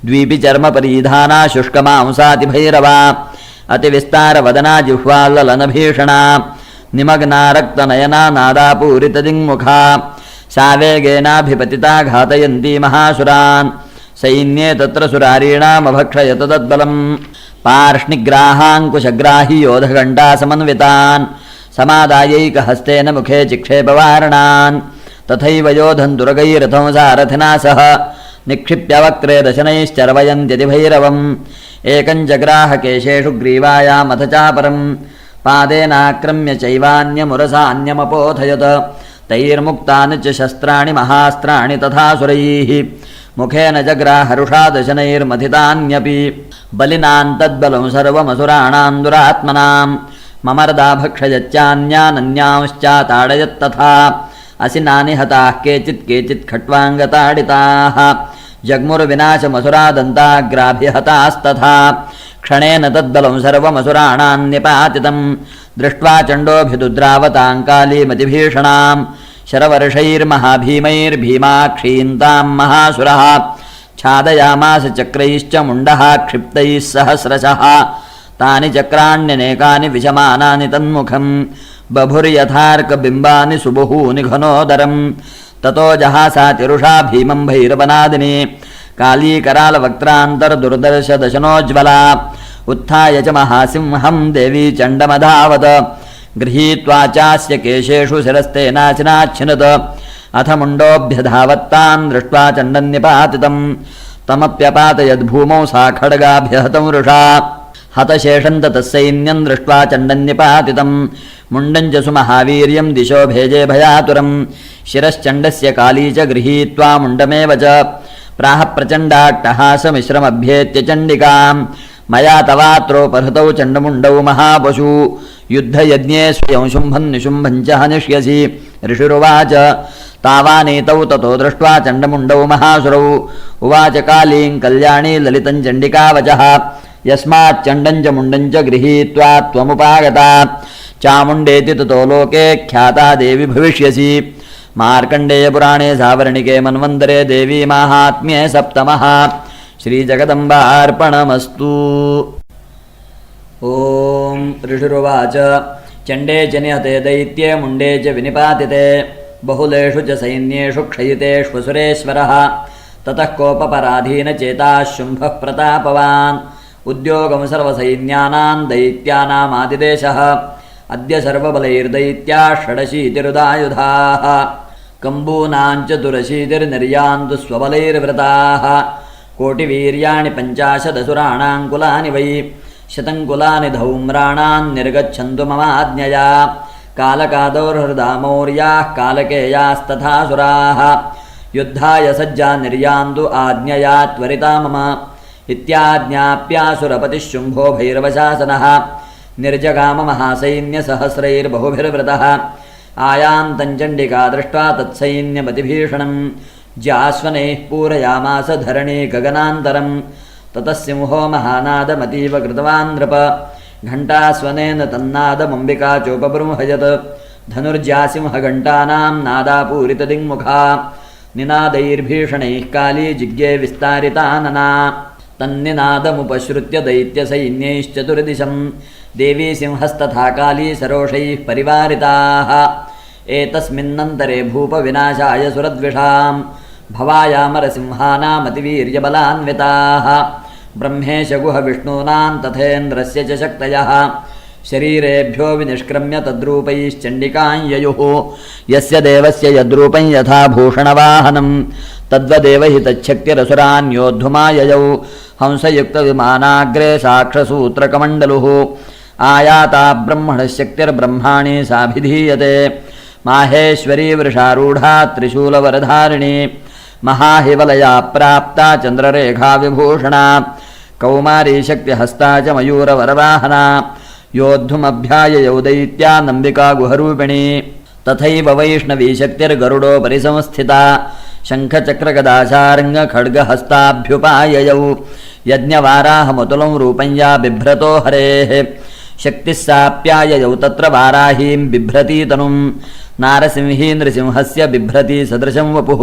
S1: द्वीपि चर्मपरिधाना शुष्कमांसातिभैरवा अतिविस्तारवदना जिह्वाल्ललनभीषणा निमग्ना रक्तनयना नादापूरितदिङ्मुखा सा वेगेनाभिपतिता घातयन्ती महासुरान् सैन्ये तत्र सुरारीणामभक्षयत तद्बलम् पार्ष्णिग्राहाङ्कुशग्राहि योधघण्टा समन्वितान् समादायैकहस्तेन मुखे चिक्षेपवारणान् तथैव योधन्तुरगैरथं सारथिना सह निक्षिप्य वक्त्रे दशनैश्चर्वयन्त्यतिभैरवम् एकं जग्राह केशेषु ग्रीवायामथ चापरं पादेनाक्रम्य चैवान्यमुरसान्यमपोथयत तैर्मुक्तानि च शस्त्राणि महास्त्राणि तथासुरैः मुखेन जग्राहरुषा दशनैर्मथितान्यपि बलिनान् तद्बलं सर्वमसुराणां दुरात्मनां ममर्दा भक्षयच्चान्यानन्यांश्चाताडयत्तथा असिनानि हताः केचित् केचित् खट्वाङ्गताडिताः जग्मुर्विनाशमसुरादन्ताग्राभिहतास्तथा क्षणेन तद्बलं सर्वमसुराणां निपातितं दृष्ट्वा चण्डोऽभिदुद्रावतां कालीमतिभीषणां शरवर्षैर्महाभीमैर्भीमाक्षीन्तां महासुरः छादयामास चक्रैश्च मुण्डः क्षिप्तैः सहस्रशः तानि चक्राण्यनेकानि विशमानानि तन्मुखं बभुर्यथार्कबिम्बानि सुबहूनि घनोदरं ततो जहासातिरुषा भीमं भैरवनादिनी कालीकरालवक्त्रान्तर्दुर्दर्शदशनोज्ज्वला उत्थाय च महासिंहं देवी चण्डमधावत गृहीत्वा चास्य केशेषु शिरस्तेनाचिनाच्छिनत अथ मुण्डोऽभ्यधावत्तान् दृष्ट्वा चण्डन्निपातितं तमप्यपातयद्भूमौ सा खड्गाभ्यहतं वृषा हतशेषं ततः सैन्यं दृष्ट्वा चण्डन्निपातितं मुण्डं च सुमहावीर्यं दिशो भेजे भयातुरं शिरश्चण्डस्य काली च गृहीत्वा मुण्डमेव च प्राह प्रचण्डाट्टहासमिश्रमभ्येत्य चण्डिकां मया तवात्रोपहृतौ चण्डमुण्डौ महापशु युद्धयज्ञे स्वयं शुम्भं निशुम्भं च हनिष्यसि ऋषिरुवाच तावानेतौ ततो दृष्ट्वा चण्डमुण्डौ महासुरौ उवाच कालीं कल्याणी ललितं चण्डिकावचः यस्माच्चण्डं च मुण्डं च गृहीत्वा त्वमुपागता चामुण्डेति ततो लोके ख्याता देवी भविष्यसि मार्कण्डेयपुराणे सावर्णिके मन्वन्तरे देवी माहात्म्ये सप्तमः श्रीजगदम्बार्पणमस्तु। ॐ ऋषिरुवाच चण्डे च निहते दैत्ये मुण्डे च विनिपातिते बहुलेषु च सैन्येषु क्षयितेष्वसुरेश्वरः ततः कोपपराधीनचेताः शुम्भः प्रतापवान् उद्योगं सर्वसैन्यानां दैत्यानामादिदेशः अद्य सर्वबलैर्दैत्याः षडशीतिरुदायुधाः कम्बूनाञ्च दुरशीतिर्निर्यान्तु स्वबलैर्वृताः कोटिवीर्याणि पञ्चाशदसुराणां कुलानि वै शतङ्कुलानि धौम्राणां निर्गच्छन्तु ममाज्ञया कालकादौर्हृदामौर्याः कालकेयास्तथासुराः युद्धाय सज्जा निर्यान्तु आज्ञया त्वरिता मम इत्याज्ञाप्यासुरपतिः शुम्भो भैरवशासनः निर्जगाममहासैन्यसहस्रैर्बहुभिर्वृतः आयान्तञ्चण्डिका दृष्ट्वा तत्सैन्यमतिभीषणं ज्याश्वनैः पूरयामास धरणी गगनान्तरं ततः सिंहो महानादमतीव कृतवान् नृप घण्टास्वनेन तन्नादमम्बिका चोपबृंहयत् धनुर्ज्यासिंहघण्टानां नादापूरितदिङ्मुखा निनादैर्भीषणैः काली जिज्ञे विस्तारितानना तन्निनादमुपश्रुत्य दैत्यसैन्यैश्चतुर्दिशं देवी सिंहस्तथा काली सरोषैः परिवारिताः एतस्मिन्नन्तरे भूपविनाशाय सुरद्विषां भवायामरसिंहानामतिवीर्यबलान्विताः ब्रह्मेशगुहविष्णूनां तथेन्द्रस्य च शक्तयः शरीरेभ्यो विनिष्क्रम्य तद्रूपैश्चण्डिकां ययुः यस्य देवस्य यद्रूपं यथा भूषणवाहनं तद्वदेव हि तच्छक्तिरसुरान् योद्धुमाययौ हंसयुक्तविमानाग्रे साक्षसूत्रकमण्डलुः आयाता ब्रह्मणशक्तिर्ब्रह्माणि साभिधीयते माहेश्वरी वृषारूढा त्रिशूलवरधारिणी महाहिवलया प्राप्ता चन्द्ररेखा विभूषणा कौमारी शक्तिहस्ता च मयूरवरवाहना योद्धुमभ्याययौ दैत्या नम्बिका गुहरूपिणी तथैव वैष्णवी शक्तिर्गरुडोपरि संस्थिता शङ्खचक्रगदाशार्ङ्गखड्गहस्ताभ्युपाययौ यज्ञवाराहमतुलं रूपं या बिभ्रतो हरेः शक्तिः साप्याययौ तत्र वाराहीं बिभ्रती तनुं नारसिंही नृसिंहस्य बिभ्रती सदृशं वपुः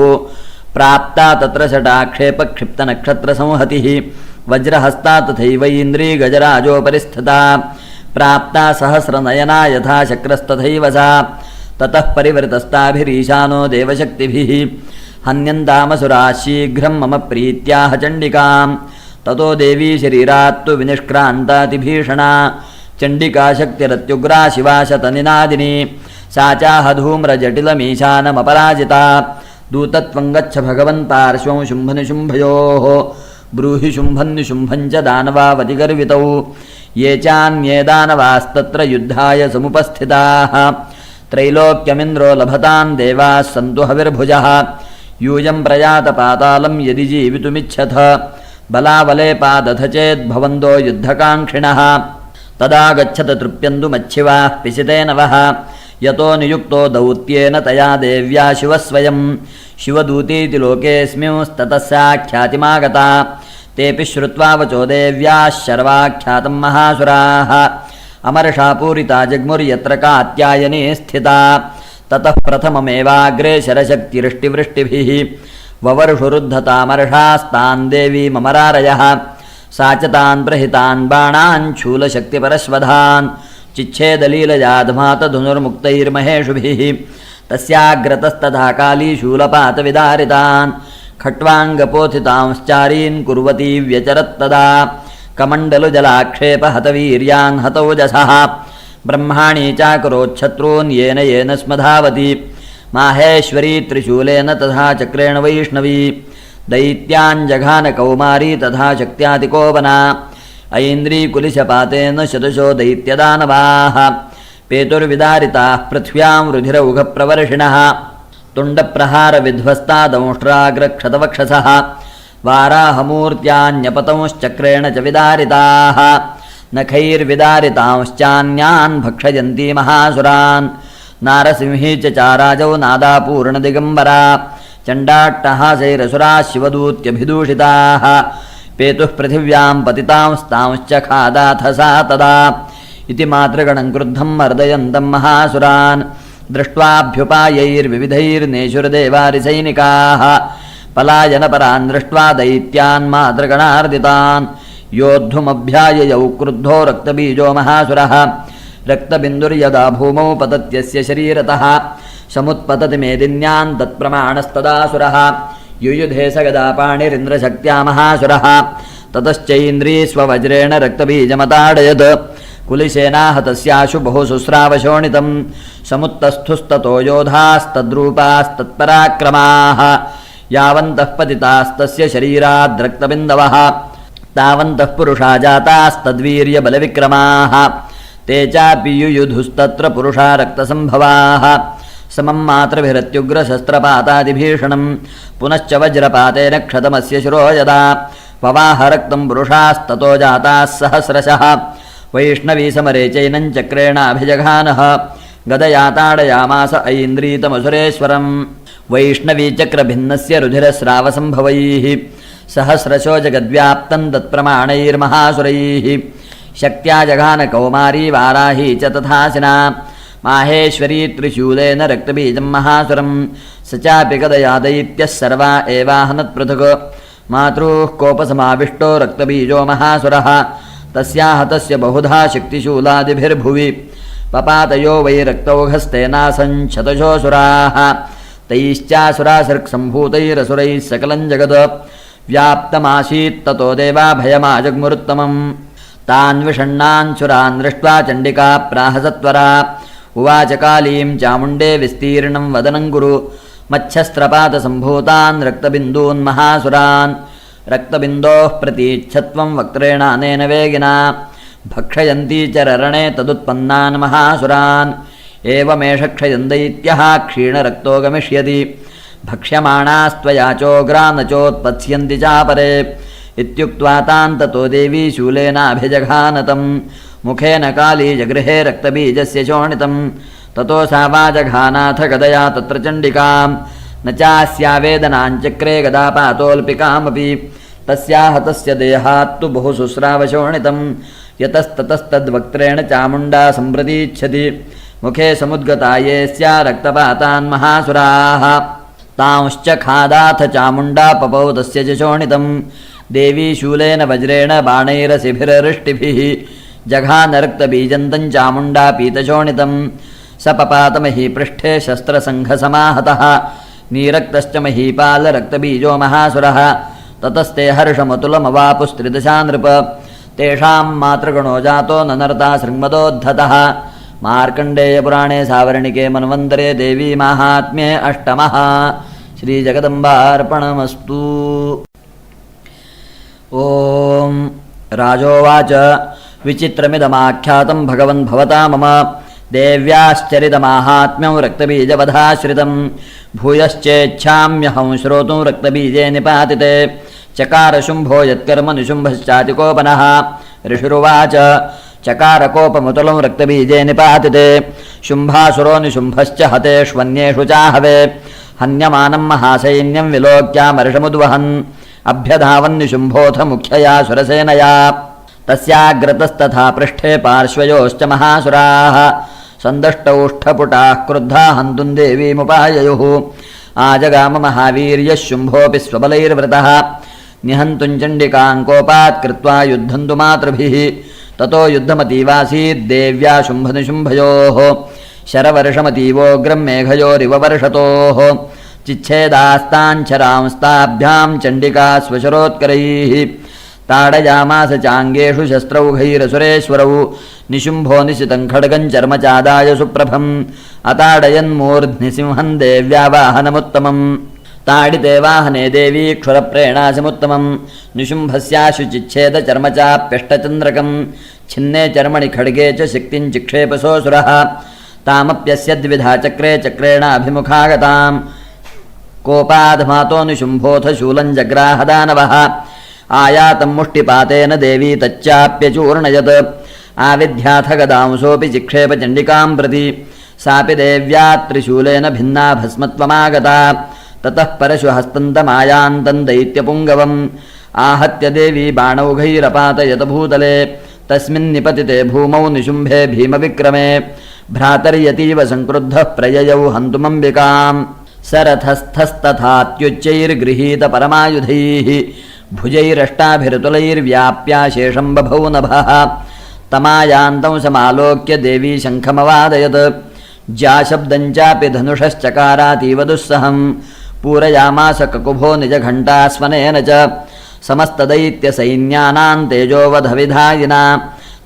S1: प्राप्ता तत्र शटाक्षेपक्षिप्तनक्षत्रसंहतिः वज्रहस्ता तथैव इन्द्री गजराजोपरि स्थिता प्राप्ता सहस्रनयना यथा शक्रस्तथैव सा ततः परिवृतस्ताभिरीशानो देवशक्तिभिः हन्यन्तामसुराः शीघ्रं मम प्रीत्याह चण्डिकां ततो देवी शरीरात्तु विनिष्क्रान्तातिभीषणा चण्डिका शक्तिरत्युग्रा शिवा शतनिनादिनी सा चाह धूम्रजटिलमीशानमपराजिता दूतत्वं गच्छ भगवन् पार्श्वं शुम्भनिशुम्भयोः ब्रूहि शुम्भन्निशुम्भं च दानवावतिगर्वितौ ये चान्ये दानवास्तत्र युद्धाय समुपस्थिताः त्रैलोक्यमिन्द्रो लभतां देवाः सन्तु हविर्भुजः यूयं प्रयातपातालं यदि जीवितुमिच्छथ बलावलेपादथ चेद्भवन्तो युद्धकाङ्क्षिणः तदा गच्छत तृप्यन्तु मच्छिवाः पिशितेन वः यतो नियुक्तो दौत्येन तया देव्या शिवः स्वयं शिवदूतीति लोकेऽस्मिंस्ततः साख्यातिमागता तेऽपि श्रुत्वा वचो देव्याः शर्वाख्यातं महासुराः अमर्षापूरिता जग्मुर्यत्र कात्यायनी स्थिता ततः प्रथममेवाग्रे शरशक्तिरिष्टिवृष्टिभिः ववर्षुरुद्धतामर्षास्तान् देवीममरारयः सा च तान् प्रहितान् बाणान् शूलशक्तिपरश्वधान् चिच्छेदलीलजाधमातधनुर्मुक्तैर्महेषुभिः तस्याग्रतस्तथा काली शूलपातविदारितान् खट्वाङ्गपोथितांश्चारीन् कुर्वती व्यचरत्तदा कमण्डलुजलाक्षेपहतवीर्यान् हतौजसः ब्रह्माणी चाकरोच्छत्रून् येन येन स्मधावति माहेश्वरी त्रिशूलेन तथा चक्रेण वैष्णवी दैत्याञ्जघानकौमारी तथा शक्त्यातिकोपना ऐन्द्रीकुलिशपातेन शतशो दैत्यदानवाः पेतुर्विदारिताः पृथ्व्यां रुधिरौघप्रवर्षिणः तुण्डप्रहारविध्वस्ता दंष्ट्राग्रक्षतवक्षसः वाराहमूर्त्यान्यपतंश्चक्रेण च विदारिताः नखैर्विदारितांश्चान्यान् भक्षयन्ती महासुरान् नारसिंही च चाराजौ नादापूर्णदिगम्बरा चण्डाट्टहासैरसुराः शिवदूत्यभिदूषिताः पेतुः पृथिव्यां पतितांस्तांश्च खादाथ सा तदा इति मातृगणं क्रुद्धं मर्दयन्तं महासुरान् दृष्ट्वाभ्युपायैर्विविधैर्नेषुर्देवारिसैनिकाः पलायनपरान् दृष्ट्वा दैत्यान् मातृगणार्दितान् योद्धुमभ्याययौ क्रुद्धो रक्तबीजो महासुरः रक्तबिन्दुर्यदा भूमौ पतत्यस्य शरीरतः समुत्पतति मेदिन्यान् तत्प्रमाणस्तदासुरः युयुधे स गदापाणिरिन्द्रशक्त्या महासुरः ततश्चैन्द्री स्ववज्रेण रक्तबीजमताडयत् कुलिसेनाहतस्याशु बहु शुश्रावशोणितं समुत्तस्थुस्ततो योधास्तद्रूपास्तत्पराक्रमाः यावन्तः पतितास्तस्य शरीराद्रक्तबिन्दवः तावन्तः पुरुषा जातास्तद्वीर्यबलविक्रमाः ते चापि युयुधुस्तत्र पुरुषा रक्तसम्भवाः समं मातृभिरत्युग्रशस्त्रपातादिभीषणं पुनश्च वज्रपातेन क्षतमस्य शिरो यदा पवाह रक्तं पुरुषास्ततो जाताः सहस्रशः वैष्णवी समरे चैनं चक्रेणाभिजघानः गदया ताडयामास ऐन्द्रीतमसुरेश्वरं वैष्णवी चक्रभिन्नस्य रुधिरस्रावसम्भवैः सहस्रशो जगद्व्याप्तं तत्प्रमाणैर्महासुरैः शक्त्या जघानकौमारी वाराही च तथासिना माहेश्वरी त्रिशूलेन रक्तबीजं महासुरं स चापि गदया दैत्यः सर्वा एवाहनत्पृथक् मातृः कोपसमाविष्टो रक्तबीजो महासुरः तस्याः तस्य बहुधा शक्तिशूलादिभिर्भुवि पपातयो वै रक्तौघस्तेनासं शतशोऽसुराः तैश्चासुरासृक्सम्भूतैरसुरैः सकलं जगत् व्याप्तमासीत्ततो देवा भयमाजग्मुरुत्तमम् तान् विषण्णान् सुरान् दृष्ट्वा चण्डिका प्राहसत्वरा उवाच कालीं चामुण्डे विस्तीर्णं वदनं कुरु मच्छस्त्रपातसम्भूतान् रक्तबिन्दून् महासुरान् रक्तबिन्दोः प्रतीच्छत्वं वक्त्रेणानेन वेगिना भक्षयन्ती च ररणे तदुत्पन्नान् महासुरान् एवमेष क्षयन् दैत्यः क्षीणरक्तो गमिष्यति भक्ष्यमाणास्त्वया चोग्रा न चोत्पत्स्यन्ति चापरे इत्युक्त्वा तान् ततो देवी शूलेनाभिजघानतं मुखेन काली जगृहे रक्तबीजस्य शोणितं ततो सा वाजघानाथ गदया तत्र चण्डिकां न चास्यावेदनाञ्चक्रे गदापातोऽल्पिकामपि तस्याः तस्य देहात्तु बहु शुश्रावशोणितं यतस्ततस्तद्वक्त्रेण चामुण्डा सम्प्रतीच्छति मुखे समुद्गता ये स्या रक्तपातान् महासुराः तांश्च खादाथ चामुण्डा पपौ तस्य च शोणितं देवी शूलेन वज्रेण बाणैरसिभिररिष्टिभिः जघानरक्तबीजन्तं चामुण्डा पीतशोणितं स पपातमही पृष्ठे शस्त्रसङ्घसमाहतः नीरक्तश्च महीपालरक्तबीजो महासुरः ततस्ते हर्षमतुलमवापुस्त्रिदशा नृप तेषां मातृगणो जातो ननर्ता शृङ्मदोद्धतः मार्कण्डेयपुराणे सावर्णिके मन्वन्तरे देवी माहात्म्ये अष्टमः श्रीजगदम्बार्पणमस्तु। ॐ राजोवाच विचित्रमिदमाख्यातं भगवन् भवता मम देव्याश्चरितमाहात्म्यं रक्तबीजवधाश्रितं भूयश्चेच्छाम्यहं श्रोतुं रक्तबीजे निपातिते चकार शुम्भो यत्कर्म निशुम्भश्चातिकोपनः ऋषिरुवाच चकारकोपमुतुलं रक्तबीजे निपातिते शुम्भासुरो निशुम्भश्च हतेष्वन्येषु चाहवे हन्यमानं महासैन्यं विलोक्यामर्षमुद्वहन् अभ्यधावन्निशुम्भोऽथ मुख्यया सुरसेनया तस्याग्रतस्तथा पृष्ठे पार्श्वयोश्च महासुराः सन्दष्टौष्ठपुटाः क्रुद्धा हन्तुं देवीमुपाययुः आजगाम महावीर्यः शुम्भोऽपि स्वबलैर्वृतः निहन्तुं चण्डिकां कोपात् कृत्वा युद्धन्तु मातृभिः ततो युद्धमतीवासीद्देव्या शुम्भनिशुम्भयोः शरवर्षमतीवोग्रं मेघयोरिव वर्षतोः चिच्छेदास्ताञ्छरांस्ताभ्यां चण्डिका स्वशरोत्करैः ताडयामास चाङ्गेषु शस्त्रौघैरसुरेश्वरौ निशुम्भो निशितं खड्गं चर्मचादाय सुप्रभम् अताडयन्मूर्ध्नि सिंहं देव्या वाहनमुत्तमम् ताडिते वाहने देवी क्षुरप्रेणासमुत्तमं निशुम्भस्याशु चिच्छेदचर्मचाप्यष्टचन्द्रकं छिन्ने चर्मणि खड्गे च शक्तिं चिक्षेपसोऽसुरः तामप्यस्य द्विधा चक्रे चक्रेणाभिमुखागतां कोपाधमातो निशुम्भोऽथ शूलं जग्राहदानवः आयातं मुष्टिपातेन देवी तच्चाप्यचूर्णयत् आविध्याथ गदांसोऽपि चिक्षेप चण्डिकां प्रति सापि देव्या त्रिशूलेन भिन्ना भस्मत्वमागता ततः परशुहस्तन्तमायान्तं दैत्यपुङ्गवम् आहत्य देवी बाणौघैरपातयत भूतले तस्मिन्निपतिते भूमौ निशुम्भे भीमविक्रमे भ्रातर्यतीव संक्रुद्धः प्रययौ हन्तुमम्बिकां सरथस्थस्तथात्युच्चैर्गृहीत परमायुधैः भुजैरष्टाभिरुतुलैर्व्याप्याशेषं बभौ नभः तमायान्तं समालोक्य देवी शङ्खमवादयत् ज्याशब्दं चापि धनुषश्चकारातीव दुस्सहं पूरयामास ककुभो निजघण्टास्वनेन च समस्तदैत्यसैन्यानां तेजोवधविधायिना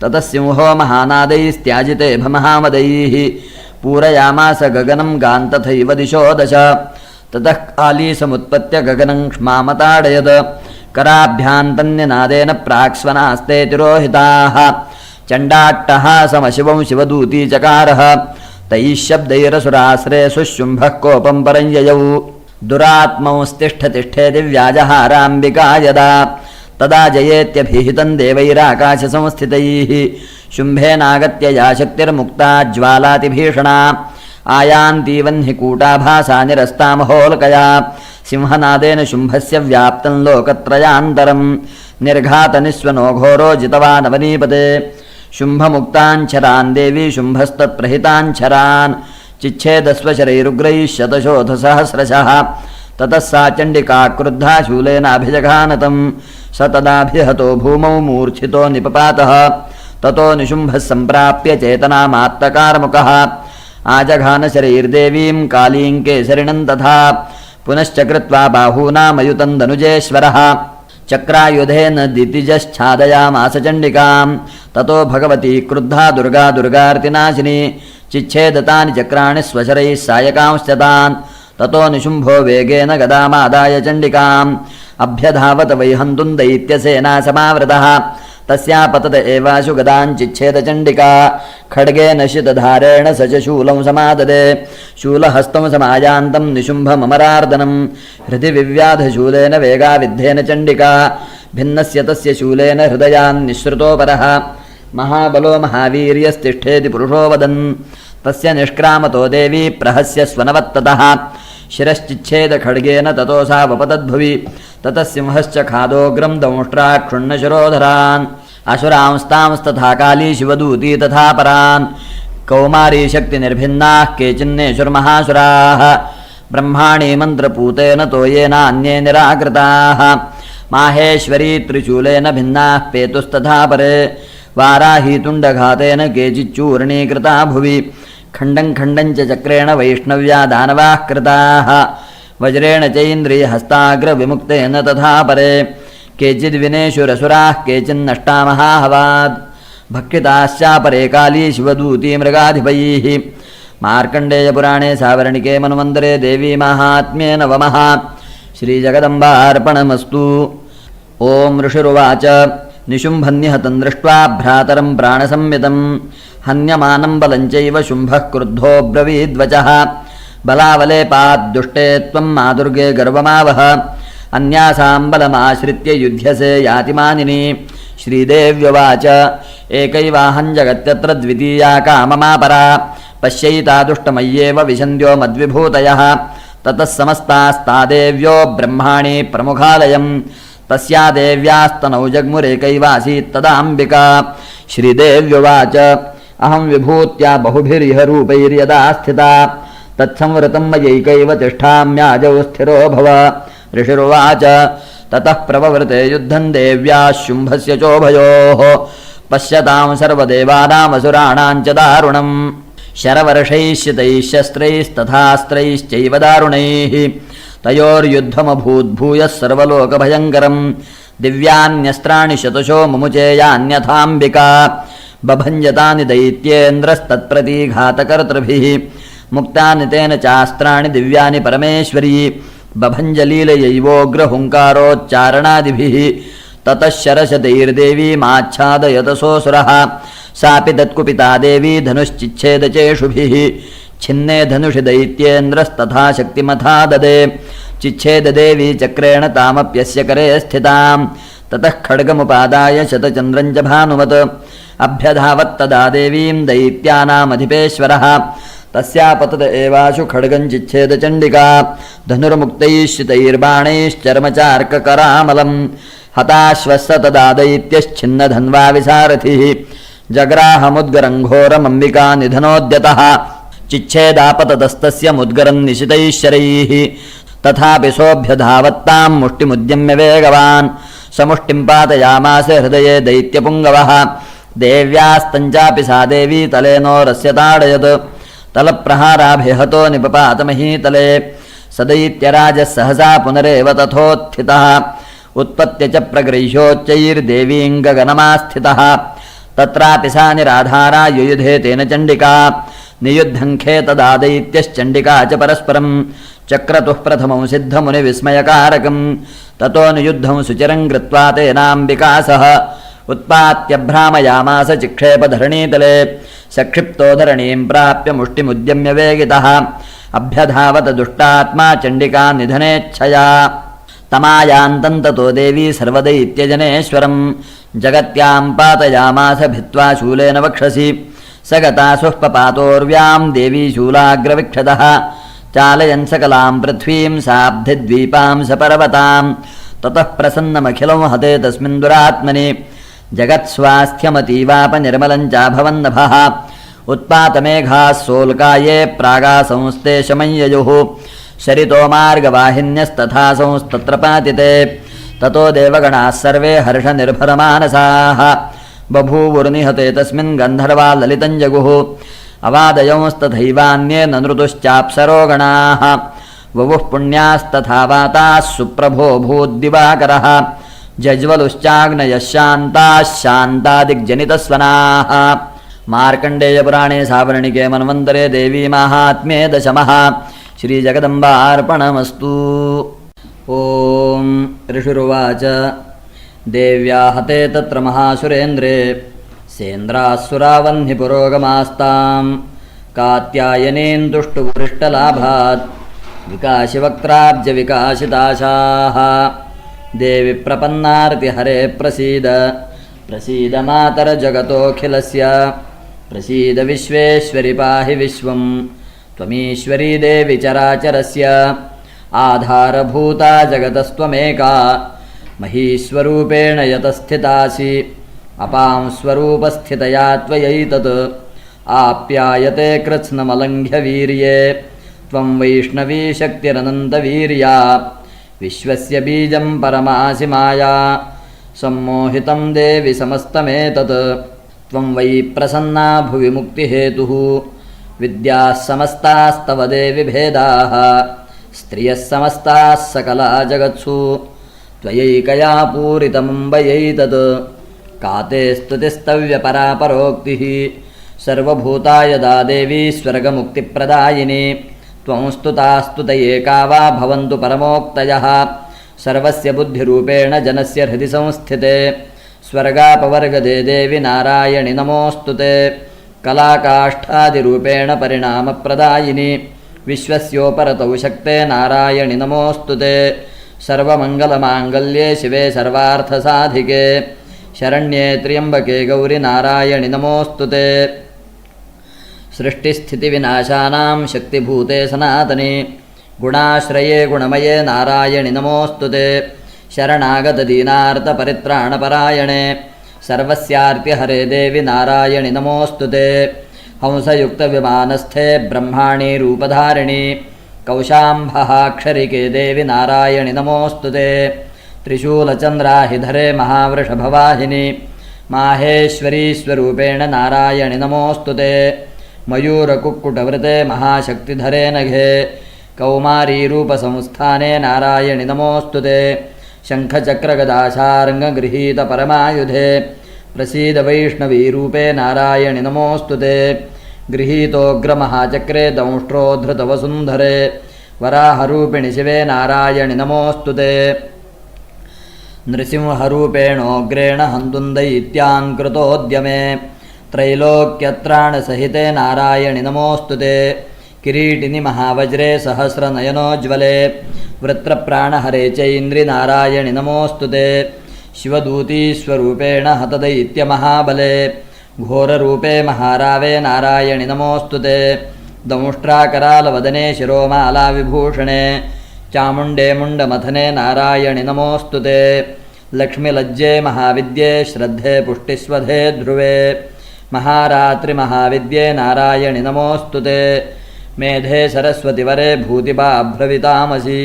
S1: ततः सिंहो महानादैस्त्याजिते भमहामदैः पूरयामास गगनं गान्तथैव दिशो दश ततः काली समुत्पत्य गगनं क्ष्मामताडयत् कराभ्यान्तन्यनादेन प्राक्स्वनास्ते तिरोहिताः चण्डाट्टहासमशिवं शिवदूती चकारः तैः शब्दैरसुराश्रे सुशुम्भः कोपं परं ययौ दुरात्मंस्तिष्ठतिष्ठेति व्याजहाराम्बिका यदा तदा जयेत्यभिहितं देवैराकाशसंस्थितैः शुम्भेनागत्य या शक्तिर्मुक्ता ज्वालातिभीषणा आयान्तीवह्निकूटाभासा निरस्तामहोल्कया सिंहनादेन शुम्भस्य व्याप्तं लोकत्रयान्तरं निर्घातनिस्वनो घोरो जितवानवनीपते शुम्भमुक्ताञ्छरान् देवी शुम्भस्तत्प्रहिताञ्छरान् चिच्छेदस्वशरैरुग्रैः शतशोथसहस्रशः ततः सा चण्डिका क्रुद्धा शूलेनाभिजघानतं स तदाभिहतो भूमौ मूर्छितो निपपातः ततो निशुम्भः सम्प्राप्य चेतनामात्तकारमुकः आजघानशरैर्देवीं कालीं केसरिणं तथा पुनश्च कृत्वा बाहूनामयुतं धनुजेश्वरः चक्रायुधेन दितिजश्छादयामास चण्डिकां ततो भगवती क्रुद्धा दुर्गा दुर्गार्तिनाशिनी चिच्छेदतानि चक्राणि स्वशरैः सायकांश्च तान् ततो निशुम्भो वेगेन गदामादाय चण्डिकाम् अभ्यधावत वैहन्तुं दैत्यसेना समावृतः तस्या पतत एवाशु गदाञ्चिच्छेदचण्डिका खड्गेन शितधारेण स च शूलं समाददे शूलहस्तं समायान्तं निशुम्भममरार्दनं हृदि विव्याधशूलेन वेगाविद्धेन चण्डिका भिन्नस्य तस्य शूलेन हृदयान्निःसृतोपरः महाबलो महावीर्यस्तिष्ठेति पुरुषो वदन् तस्य निष्क्रामतो देवी प्रहस्य स्वनवत्ततः शिरश्चिच्छेदखड्गेन ततो सा वपतद्भुवि ततः सिंहश्च खादोग्रं दंष्ट्राक्षुण्णशिरोधरान् असुरांस्तांस्तथा काली शिवदूती तथा परान् कौमारी शक्तिनिर्भिन्नाः केचिन्नेषुर्महासुराः ब्रह्माणि मन्त्रपूतेन तोयेनान्ये निराकृताः माहेश्वरी त्रिशूलेन भिन्नाः पेतुस्तथा परे वाराही तुण्डघातेन केचिच्चूर्णीकृता भुवि खण्डं खण्डं च चक्रेण वैष्णव्या दानवाः कृताः वज्रेण चैन्द्रियहस्ताग्रविमुक्तेन तथा परे केचिद्विनेषुरसुराः केचिन्नष्टा महाहवात् भक्षिताश्चापरे काली शिवदूती मृगाधिपैः मार्कण्डेयपुराणे सावर्णिके मन्वन्तरे देवी माहात्म्ये नवमः श्रीजगदम्बार्पणमस्तु। ॐ ऋषिरुवाच निशुम्भन्यहतं दृष्ट्वा भ्रातरं प्राणसंयतं हन्यमानं बलं चैव शुम्भः क्रुद्धो ब्रवीद्वचः बलावलेपाद्दुष्टे त्वं मादुर्गे गर्वमावह अन्यासां बलमाश्रित्य युध्यसे याति मानिनी। श्रीदेव्युवाच एकैवाहं जगत्यत्र द्वितीया काममापरा पश्यैता दुष्टमय्येव विशन्त्यो मद्विभूतयः ततः समस्तास्ता देव्यो ब्रह्माणि प्रमुखालयम् तस्या देव्यास्तनौ जग्मुरेकैवासीत्तदाम्बिका। श्रीदेव्युवाच अहं विभूत्या बहुभिरिह रूपैर्यदा स्थिता तत्संवृतं मयैकैव तिष्ठाम्याजौ स्थिरो भव। ऋषिरुवाच ततः प्रववृते युद्धं देव्याः शुम्भस्य चोभयोः पश्यतां सर्वदेवानामसुराणां च दारुणम् शरवर्षैः शितैः शस्त्रैस्तथास्त्रैश्चैव दारुणैः तयोर्युद्धमभूद्भूयः सर्वलोकभयङ्करम् दिव्यान्यस्त्राणि शतशो मुमुचेयान्यथाम्बिका बभञ्जतानि दैत्येन्द्रस्तत्प्रतीघातकर्तृभिः मुक्तानि तेन चास्त्राणि दिव्यानि परमेश्वरी बभञ्जलीलयैवोग्रहुङ्कारोच्चारणादिभिः ततः शरशतैर्देवीमाच्छादयतसोऽसुरः सापि तत्कुपिता देवी धनुश्चिच्छेदचेषुभिः छिन्ने धनुषि दैत्येन्द्रस्तथा शक्तिमथा ददे चिच्छेददेवी चक्रेण तामप्यस्य करे स्थितां ततः खड्गमुपादाय शतचन्द्रं च भानुमत् अभ्यधावत्तदा देवीं दैत्यानामधिपेश्वरः तस्यापतत एवाशु खड्गं चिच्छेदचण्डिका धनुर्मुक्तैः शितैर्बाणैश्चर्मचार्ककरामलं हताश्वस्य तदा दैत्यश्छिन्नधन्वा विसारथिः जग्राहमुद्गरङ्घोरमम्बिका निधनोद्यतः चिच्छेदापततस्तस्य मुद्गरं निशितैः शरैः तथापि सोऽभ्यधावत्तां मुष्टिमुद्यम्य वेगवान् समुष्टिं पातयामास हृदये दैत्यपुङ्गवः देव्यास्तञ्चापि सा देवी तलेनोरस्य ताडयत् तलप्रहाराभिहतो निपपातमहीतले सदैत्यराजः सहसा पुनरेव तथोत्थितः उत्पत्य च प्रगृह्योच्चैर्देवीं गगनमास्थितः तत्रापि सा निराधारा युयुधे तेन चण्डिका नियुद्धङ्खे तदा दैत्यश्चण्डिका च परस्परं चक्रतुः प्रथमं सिद्धमुनिविस्मयकारकं ततो नियुद्धं सुचिरं कृत्वा तेनाम्बिका सह उत्पात्यभ्रामयामास चिक्षेपधरणीतले सक्षिप्तो धरणीं प्राप्य मुष्टिमुद्यम्य वेगितः अभ्यधावत दुष्टात्मा चण्डिका निधनेच्छया तमायान्तं ततो देवी सर्वदैत्यजनेश्वरं जगत्यां पातयामास भित्त्वा शूलेन वक्षसि स गतासुः पपातोर्व्यां देवी शूलाग्रविक्षतः चालयन् सकलां पृथ्वीं साब्धिद्वीपां सपर्वतां ततः प्रसन्नमखिलं हते तस्मिन् दुरात्मनि जगत्स्वास्थ्यमतीवापनिर्मलं चाभवन्नभः उत्पातमेघाः सोल्काये प्रागासंस्ते शमय्ययुः शरितो मार्गवाहिन्यस्तथा संस्तत्र पातिते ततो देवगणाः सर्वे हर्षनिर्भरमानसाः बभूवुर्निहते तस्मिन् गन्धर्वा ललितं जगुः अवादयंस्तथैवान्ये ननृतुश्चाप्सरोगणाः ववुः पुण्यास्तथा वाताः सुप्रभो भूद्दिवाकरः जज्वलुश्चाग्नयः शान्ताः शान्तादिग्जनितस्वनाः। मार्कण्डेयपुराणे सावर्णिके मन्वन्तरे देवी माहात्म्ये दशमः। श्रीजगदम्बार्पणमस्तु। ॐ ऋषिरुवाच देव्या हते तत्र महासुरेन्द्रे सेन्द्रासुरावह्नि पुरोगमास्तां कात्यायनीं तुष्टुवृष्टलाभात् विकाशिवक्त्राब्जविकाशिताशाः देवि प्रपन्नार्ति हरे प्रसीद प्रसीद मातर्जगतोऽखिलस्य प्रसीद विश्वेश्वरि पाहि विश्वं त्वमीश्वरी देवि चराचरस्य आधारभूता जगतस्त्वमेका महीस्वरूपेण यतस्थितासि अपां स्वरूपस्थितया त्वयैतत् आप्यायते कृत्स्नमलङ्घ्य वीर्ये त्वं वैष्णवी शक्तिरनन्तवीर्या विश्वस्य बीजं परमासि माया सम्मोहितं देवि समस्तमेतत् त्वं वै प्रसन्ना भुवि मुक्तिहेतुः विद्याः समस्तास्तव देवि भेदाः स्त्रियः समस्ताः सकला जगत्सु त्वयैकया पूरितमम्बयैतत् का ते स्तुतिस्तव्यपरा परोक्तिः सर्वभूता यदा देवी स्वर्गमुक्तिप्रदायिनी त्वं स्तुतास्तुतये का वा भवन्तु परमोक्तयः सर्वस्य बुद्धिरूपेण जनस्य हृदि संस्थिते स्वर्गापवर्गदे देवि नारायणि नमोऽस्तु ते कलाकाष्ठादिरूपेण परिणामप्रदायिनि विश्वस्योपरतौ शक्ते नारायणि नमोऽस्तु ते सर्वमङ्गलमाङ्गल्ये शिवे सर्वार्थसाधिके शरण्ये त्र्यम्बके गौरि नारायणि नमोऽस्तु ते सृष्टिस्थितिविनाशानां शक्तिभूते सनातने गुणाश्रये गुणमये नारायणि नमोऽस्तु ते शरणागतदीनार्तपरित्राणपरायणे सर्वस्यार्तिहरे देवि नारायणि नमोऽस्तु ते हंसयुक्तविमानस्थे ब्रह्माणि रूपधारिणि कौशाम्भहाक्षरिके देवि नारायणि नमोऽस्तु ते त्रिशूलचन्द्राहिधरे महावृषभवाहिनि माहेश्वरी स्वरूपेण नारायणि नमोऽस्तु ते मयूरकुक्कुटवृते महाशक्तिधरे नघे कौमारीरूपसंस्थाने नारायणि नमोऽस्तु ते शङ्खचक्रगदाशार्ङ्गगृहीतपरमायुधे प्रसीद वैष्णवीरूपे नारायणि नमोऽस्तु ते गृहीतोऽग्रमहाचक्रे दंष्ट्रोद्धृतवसुन्धरे वराहरूपिणि शिवे नारायणि नमोऽस्तु ते नृसिंहरूपेणोऽग्रेण हन्तुन्दयित्यान् कृतोद्यमे त्रैलोक्यत्राणसहिते नारायणि नमोऽस्तु ते किरीटिनि महावज्रे सहस्रनयनोज्ज्वले वृत्रप्राणहरे चैन्द्रि नारायणि नमोऽस्तु ते शिवदूतीस्वरूपेण हतदैत्यमहाबले घोररूपे महारावे नारायणि नमोऽस्तु ते दंष्ट्राकरालवदने शिरोमालाविभूषणे चामुण्डे मुण्डमथने नारायणि नमोऽस्तु ते लक्ष्मीलज्जे महाविद्ये श्रद्धे पुष्टिस्वधे ध्रुवे महारात्रिमहाविद्ये नारायणि नमोऽस्तु ते मेधे सरस्वतिवरे भूतिबाभ्रवितामसि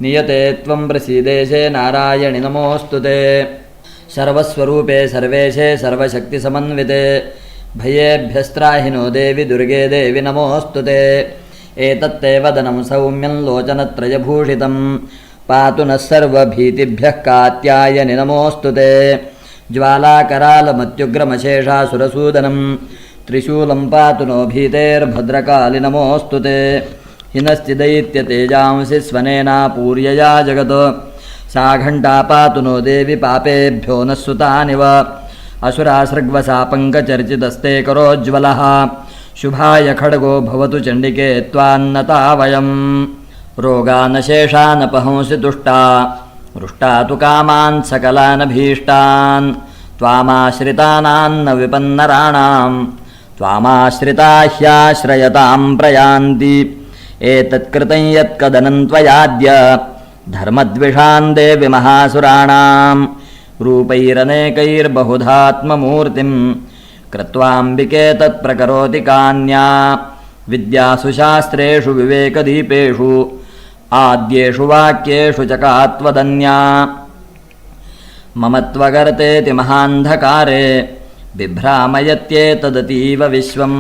S1: नियते त्वं प्रसीदेशे नारायणि नमोऽस्तु ते सर्वस्वरूपे सर्वेशे सर्वशक्तिसमन्विते भयेभ्यस्त्राहिनो देवि दुर्गे देवि नमोऽस्तु ते एतत्ते वदनं सौम्यं लोचनत्रयभूषितं पातु नः सर्वभीतिभ्यः कात्यायनि नमोऽस्तु ते ज्वालाकरालमत्युग्रमशेषासुरसूदनं त्रिशूलं पातु नो भीतेर्भद्रकालि नमोऽस्तु ते हिनश्चिदैत्यतेजांसि स्वनेनापूर्यया जगत् सा घण्टा पातु नो देवि पापेभ्यो नः सुतानिव असुरासृग्वसापङ्कचर्चितस्ते करोज्ज्वलः शुभाय खड्गो भवतु चण्डिके त्वान्नता वयम् रोगानशेषानपहंसि तुष्टा रुष्टा तु कामान् सकलानभीष्टान् त्वामाश्रितानान्न विपन्नराणां त्वामाश्रिता ह्याश्रयतां प्रयान्ति एतत्कृतं यत्कदनं त्वयाद्य धर्मद्विषान् देवि महासुराणां रूपैरनेकैर्बहुधात्ममूर्तिं कृत्वाम्बिके तत्प्रकरोति कान्या विद्यासु शास्त्रेषु विवेकदीपेषु आद्येषु वाक्येषु च का त्वदन्या मम त्वगर्तेति महान्धकारे बिभ्रामयत्येतदतीव विश्वं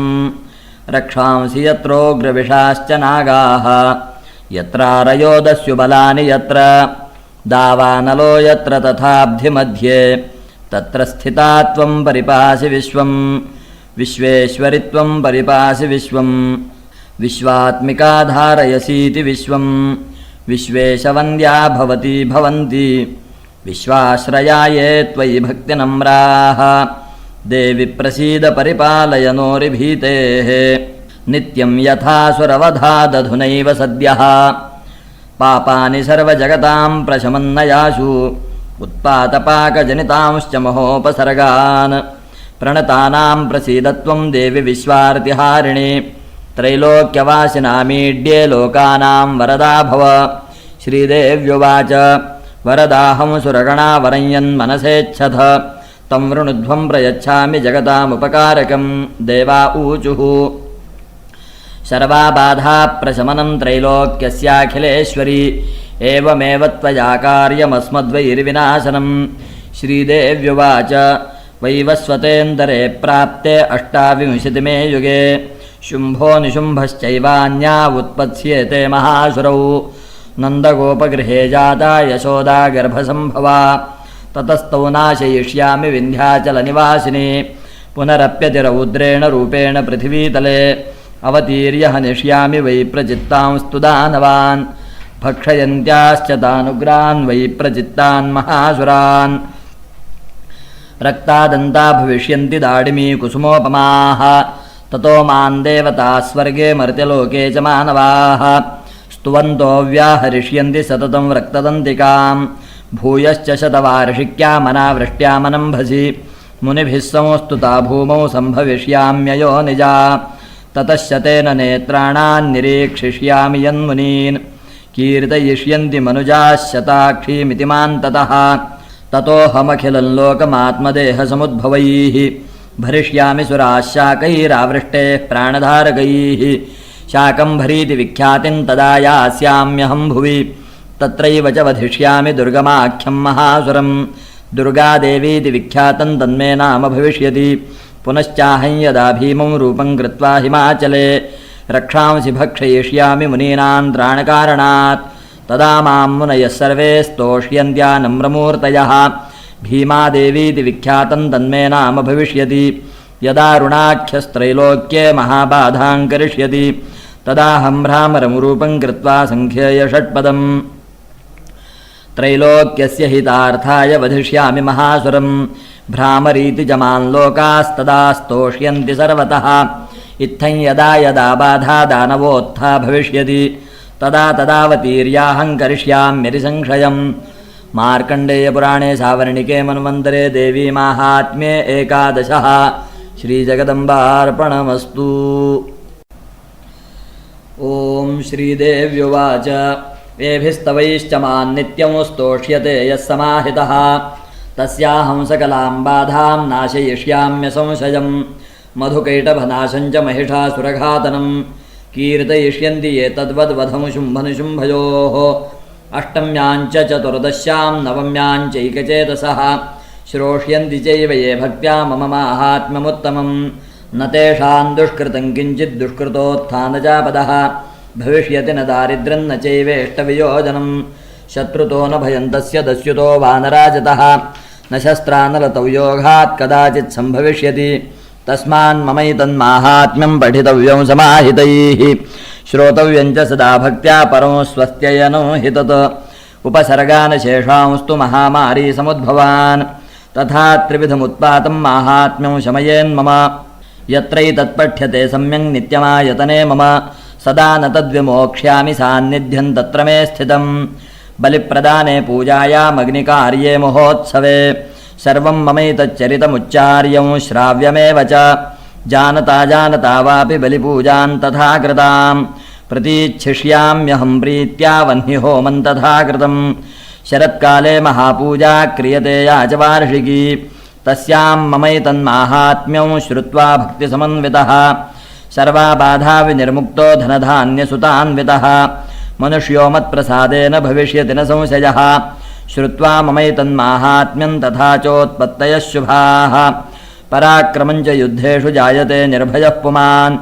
S1: रक्षांसि यत्रोग्रविषाश्च नागाः यत्रारयोदस्युबलानि यत्र दावानलो यत्र तथाब्धिमध्ये तत्र स्थिता त्वं परिपासि विश्वं विश्वेश्वरि त्वं परिपासि विश्वं विश्वात्मिका धारयसीति विश्वं विश्वेशवन्द्या भवती भवन्ति विश्वाश्रया ये त्वयि भक्तिनम्राः देवि प्रसीद परिपालय नोरिभीतेः नित्यं यथासुरवधादधुनैव सद्यः पापानि सर्वजगतां प्रशमन्नयासु उत्पातपाकजनितांश्च महोपसर्गान् प्रणतानां प्रसीदत्वं देवि विश्वार्तिहारिणि त्रैलोक्यवासिनामीड्ये लोकानां वरदा भव श्रीदेव्युवाच वरदाहं सुरगणा वरयन्मनसेच्छथ तं वृणुध्वं प्रयच्छामि जगतामुपकारकं देवा ऊचुः सर्वाबाधाप्रशमनं त्रैलोक्यस्याखिलेश्वरी एवमेव त्वया कार्यमस्मद्वैर्विनाशनं श्रीदेव्युवाच वैवस्वतेन्दरे प्राप्ते 28मे युगे शुम्भो निशुम्भश्चैवान्या उत्पत्स्येते महासुरौ नन्दगोपगृहे जाता यशोदा गर्भसम्भवा ततस्तौ नाशयिष्यामि विन्ध्याचलनिवासिनी पुनरप्यतिरौद्रेण रूपेण पृथिवीतले अवतीर्य हनिष्यामि वै प्रचित्तांस्तु दानवान् भक्षयन्त्याश्च तानुग्रान् वै प्रचित्तान् महासुरान् रक्तादन्ता भविष्यन्ति दाडिमी कुसुमोपमाः ततो मां देवताः स्वर्गे मर्त्यलोके च मानवाः स्तुवन्तो व्याहरिष्यन्ति सततं रक्तदन्तिकां भूयश्च शतवार्षिक्यामनावृष्ट्यामनम्भसि मुनिभिः संस्तुता भूमौ सम्भविष्याम्ययो निजा ततश्च तेन नेत्राणान् निरीक्षिष्यामि यन्मुनीन् कीर्तयिष्यन्ति मनुजाः शताक्षीमिति मां ततोऽहमखिलं लोकमात्मदेहसमुद्भवैः भरिष्यामि सुराः शाकैरावृष्टेः प्राणधारकैः शाकम्भरीति विख्यातिं तदा यास्याम्यहं भुवि तत्रैव च वधिष्यामि दुर्गमाख्यं महासुरं दुर्गादेवीति विख्यातं तन्मे नाम भविष्यति पुनश्चाहं यदा भीमं रूपं कृत्वा हिमाचले रक्षांसि भक्षयिष्यामि मुनीनां त्राणकारणात् तदा मां मुनयः सर्वे स्तोष्यन्त्या नम्रमूर्तयः भीमादेवीति विख्यातं तन्मे नाम भविष्यति यदा रुणाख्यस्त्रैलोक्ये महाबाधां करिष्यति तदाहं भ्रामरं रूपं कृत्वा सङ्ख्येय षट्पदम् त्रैलोक्यस्य हितार्थाय वधिष्यामि महासुरं भ्रामरीति जमान् लोकास्तदा स्तोष्यन्ति सर्वतः इत्थं यदा यदा बाधा दानवोत्था भविष्यति तदा तदावतीर्याहं करिष्याम्यति संशयम् मार्कण्डेयपुराणे सावर्णिके मन्वन्तरे देवी माहात्म्ये 11 श्रीजगदम्बार्पणमस्तु। ॐ श्रीदेव्युवाच एभिस्तवैश्च मान्नित्यं स्तोष्यते यः समाहितः तस्याहं सकलां बाधां नाशयिष्याम्यसंशयम् मधुकैटभनाशं च महिषासुरघातनं कीर्तयिष्यन्ति ये तद्वद्वधं शुम्भनिशुम्भयोः अष्टम्यां च चतुर्दश्यां नवम्यां चैकचेतसः श्रोष्यन्ति चैव ये भक्त्या मम माहात्म्यमुत्तमं न तेषां दुष्कृतं किञ्चित् दुष्कृतोत्थानजापदः भविष्यति न दारिद्र्यं न चैवेष्टवियोजनं शत्रुतो न भयं तस्य दस्युतो वानराजतः न शस्त्रानलतौ योगात् कदाचित् सम्भविष्यति तस्मान्ममैतन्माहात्म्यं पठितव्यं समाहितैः श्रोतव्यं च सदा भक्त्या परं स्वस्त्ययनो हि तत् उपसर्गानशेषांस्तु महामारी समुद्भवान् तथा त्रिविधमुत्पातं माहात्म्यं शमयेन्मम यत्रैतत्पठ्यते सम्यक् नित्यमायतने मम सदा न तद्विमोक्ष्यामि सान्निध्यं तत्र मे स्थितं बलिप्रदाने पूजायामग्निकार्ये महोत्सवे सर्वं ममैतच्चरितमुच्चार्यं श्राव्यमेव च जानता वापि बलिपूजां तथा कृतां प्रतीच्छिष्याम्यहं प्रीत्या वह्निहोमं तथा कृतं शरत्काले महापूजा क्रियते या च वार्षिकी तस्यां ममैतन्माहात्म्यं श्रुत्वा भक्तिसमन्वितः सर्वाबाधा विनिर्मुक्तो धनधान्यसुतान्वितः मनुष्यो मत्प्रसादेन भविष्यति न संशयः श्रुत्वा ममैतन्माहात्म्यं तथा चोत्पत्तयः शुभाः पराक्रमं च युद्धेषु जायते निर्भयः पुमान्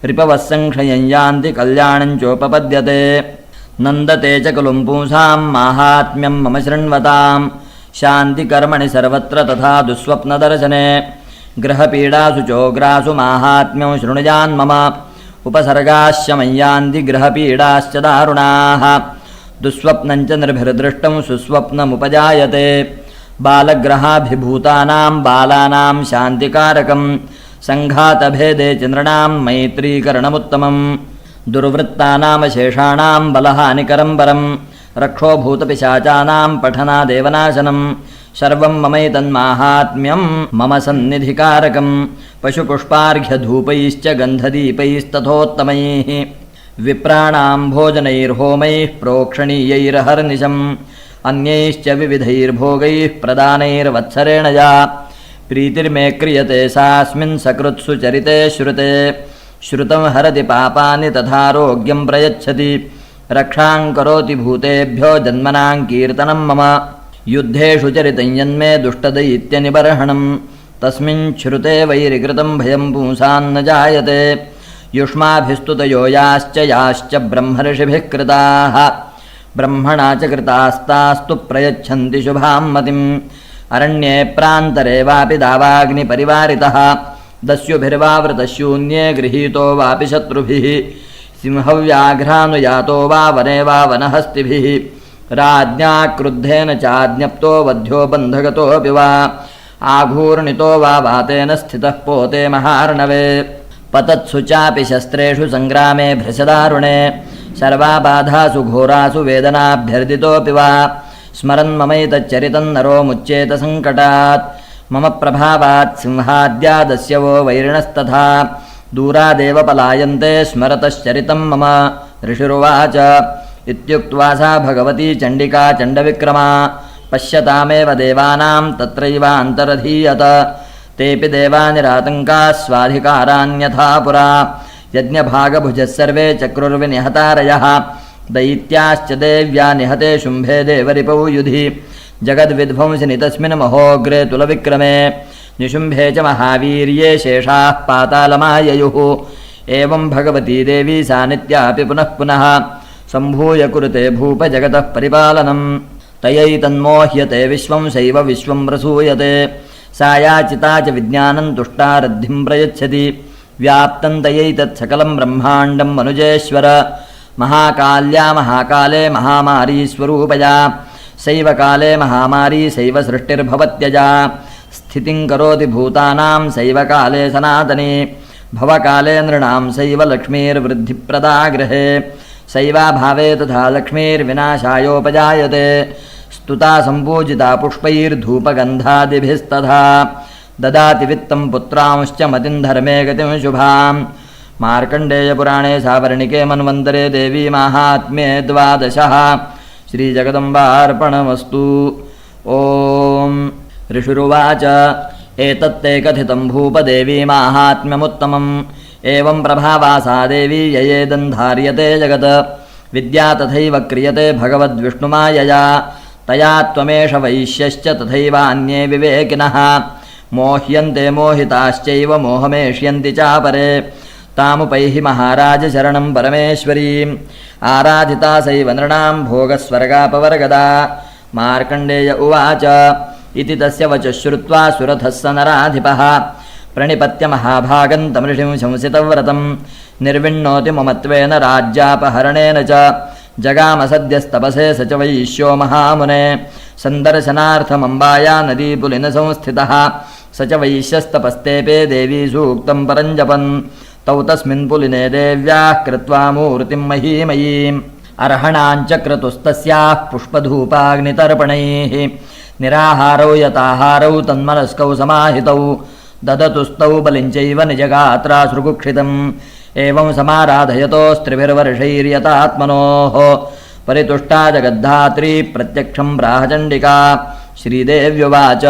S1: रिपवः संक्षयं यान्ति कल्याणं चोपपद्यते नन्दते च खलु पुंसां माहात्म्यं मम शृण्वतां शान्तिकर्मणि सर्वत्र तथा दुःस्वप्नदर्शने ग्रहपीडासु चोग्रासु माहात्म्यं शृणुयान्मम उपसर्गाश्च मय्यान्ति ग्रहपीडाश्च दारुणाः दुःस्वप्नं च निर्भिर्दृष्टं सुस्वप्नमुपजायते बालग्रहाभिभूतानां बालानां शान्तिकारकं सङ्घातभेदे चन्द्रणां मैत्रीकरणमुत्तमं दुर्वृत्तानामशेषाणां बलहानिकरं परं रक्षो भूतपिशाचानां पठनादेवनाशनं सर्वं ममैतन्माहात्म्यं मम सन्निधिकारकं पशुपुष्पार्घ्यधूपैश्च गन्धदीपैस्तथोत्तमैः विप्राणां भोजनैर्होमैः प्रोक्षणीयैरहर्निशम् अन्यैश्च विविधैर्भोगैः प्रदानैर्वत्सरेण या प्रीतिर्मे क्रियते सास्मिन् सकृत्सु चरिते श्रुते श्रुतं हरति पापानि तथारोग्यं प्रयच्छति रक्षां करोति भूतेभ्यो जन्मनां कीर्तनं मम युद्धेषु चरितं यन्मे दुष्टदैत्यनिबर्हणं तस्मिन् श्रुते वैरिकृतं भयं पुंसान्न जायते युष्माभिस्तुतयो याश्च ब्रह्मर्षिभिः कृताः ब्रह्मणा च कृतास्तास्तु प्रयच्छन्ति शुभां मतिम् अरण्ये प्रान्तरे वापि दावाग्निपरिवारितः दस्युभिर्वावृतशून्ये गृहीतो वापि शत्रुभिः सिंहव्याघ्रानुयातो वा वने वा वनहस्तिभिः राज्ञा क्रुद्धेन चाज्ञप्तो वध्यो बन्धगतोऽपि वा आघूर्णितो वा वातेन स्थितः पोते महार्णवे पतत्सु चापि शस्त्रेषु सङ्ग्रामे भृशदारुणे सर्वाबाधासु घोरासु वेदनाभ्यर्दितोऽपि वा स्मरन् ममैतच्चरितं नरो मुच्येत सङ्कटात् मम प्रभावात् सिंहाद्यादस्य वो वैरिणस्तथा दूरादेव पलायन्ते स्मरतश्चरितं मम ऋषिरुवाच इत्युक्त्वा सा भगवती चण्डिका चण्डविक्रमा पश्यतामेव देवानां तत्रैवान्तरधीयत तेऽपि देवानिरातङ्काः स्वाधिकारान्यथा पुरा यज्ञभागभुजः सर्वे चक्रुर्विनिहतारयः दैत्याश्च देव्या निहते शुम्भे देवरिपौ युधि जगद्विध्वंसिनि तस्मिन् महोग्रे तुलविक्रमे निशुम्भे च महावीर्ये शेषाः पातालमाययुः एवं भगवती देवी सा नित्यापि पुनः पुनः सम्भूय कुरुते भूपजगतः परिपालनं तयैतन्मोह्यते विश्वं शैव विश्वं प्रसूयते सा याचिता च विज्ञानं तुष्टा रद्धिं प्रयच्छति व्याप्तं तयैतत्सकलं ब्रह्माण्डं मनुजेश्वर महाकाल्या महाकाले महामारीस्वरूपया सैव काले महामारी सैव सृष्टिर्भवत्यजा स्थितिं करोति भूतानां सैव काले सनातनी भवकाले नृणां सैव लक्ष्मीर्वृद्धिप्रदा गृहे सैवाभावे तथा लक्ष्मीर्विनाशायोपजायते स्तुता सम्पूजिता पुष्पैर्धूपगन्धादिभिस्तथा ददाति वित्तं पुत्रांश्च मतिं धर्मे गतिं शुभां मार्कण्डेयपुराणे सावर्णिके मन्वन्तरे देवी माहात्म्ये 12 श्रीजगदम्बार्पणमस्तु। ॐ ऋषिरुवाच एतत्ते कथितं भूपदेवी माहात्म्यमुत्तमम् एवं प्रभावा सा देवी ययेदन्धार्यते जगत् विद्या तथैव क्रियते भगवद्विष्णुमायया तया त्वमेष वैश्यश्च तथैवान्ये विवेकिनः मोह्यन्ते मोहिताश्चैव मोहमेष्यन्ति चापरे तामुपैहि महाराज शरणं परमेश्वरीम् आराधिता सैव नृणां भोगस्वर्गापवर्गदा। मार्कण्डेय उवाच इति तस्य वचः श्रुत्वा सुरथः स नराधिपः प्रणिपत्य महाभागं तमृषिं शंसितव्रतं निर्विण्णोति ममत्वेन राज्यापहरणेन च जगामसद्यस्तपसे स च वैश्यो महामुने सन्दर्शनार्थमम्बाया नदीपुलिनसंस्थितः स च वैश्यस्तपस्तेपे देवी सूक्तं परञ्जपन् तौ तस्मिन् पुलिने देव्याः कृत्वा मूर्तिं महीमयीम् अर्हणाञ्चक्रतुस्तस्याः पुष्पधूपाग्नितर्पणैः निराहारौ यताहारौ तन्मनस्कौ समाहितौ ददतुस्तौ बलिञ्चैव निजगात्रासृगुक्षितम् एवं समाराधयतोस्त्रिभिर्वर्षैर्यतात्मनोः परितुष्टा जगद्धात्री प्रत्यक्षं प्राहचण्डिका। श्रीदेव्युवाच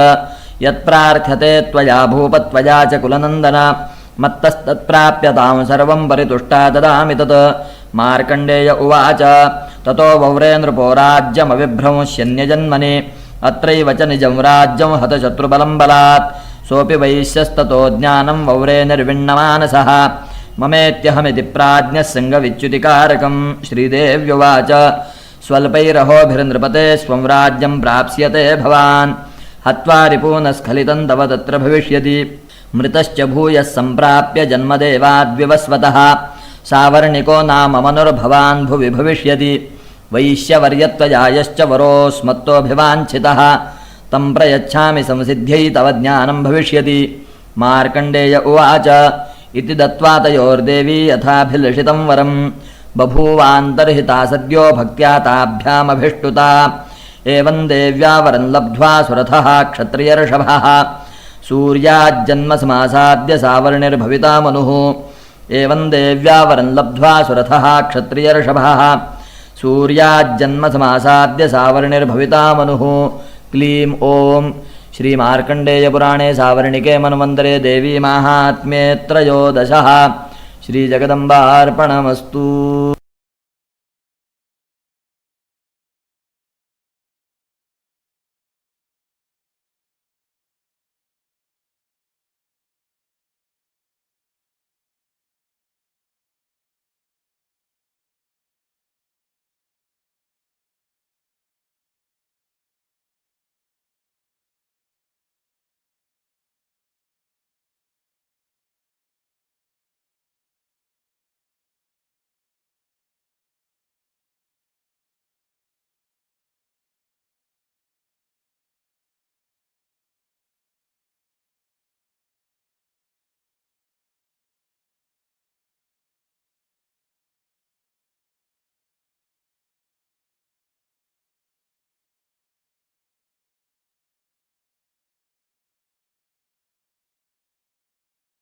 S1: यत्प्रार्थ्यते त्वया भूपत्वया च कुलनन्दन मत्तस्तत्प्राप्यतां सर्वं परितुष्टा ददामि तत्। मार्कण्डेय उवाच ततो वव्रे नृपो राज्यमविभ्रंश्यन्यजन्मनि अत्रैव च निजं राज्यं हतशत्रुबलं बलात् सोऽपि वैश्यस्ततो ज्ञानं वव्रे निर्विण्णमानसः ममेत्यहमिति प्राज्ञः सङ्गविच्युतिकारकं। श्रीदेव्युवाच स्वल्पैरहोभिर्नृपते स्वं राज्यं प्राप्स्यते भवान् हत्वा रिपूनस्खलितं तव तत्र भविष्यति मृतश्च भूयः सम्प्राप्य जन्मदेवाद्विवस्वतः सावर्णिको नाम मनुर्भवान् भुवि भविष्यति वैश्यवर्यत्वजायश्च वरोऽस्मत्तोऽभिवाञ्छितः तं प्रयच्छामि संसिद्ध्यै तव ज्ञानं भविष्यति। मार्कण्डेय उवाच इति दत्त्वा तयोर्देवी यथाभिलषितं वरं बभूवान्तर्हिता सद्यो भक्त्या ताभ्यामभिष्टुता एवं देव्या वरं लब्ध्वा सुरथः क्षत्रियर्षभः सूर्याज्जन्मसमासाद्य सावर्णिर्भविता मनुः एवं देव्या वरं लब्ध्वा सुरथः क्षत्रियर्षभः सूर्याज्जन्मसमासाद्य सावर्णिर्भविता मनुः क्लीं ॐ श्रीमार्कण्डेयपुराणे सावर्णिके मन्वन्तरे देवी माहात्म्ये त्रयोदशः श्रीजगदम्बार्पणमस्तु।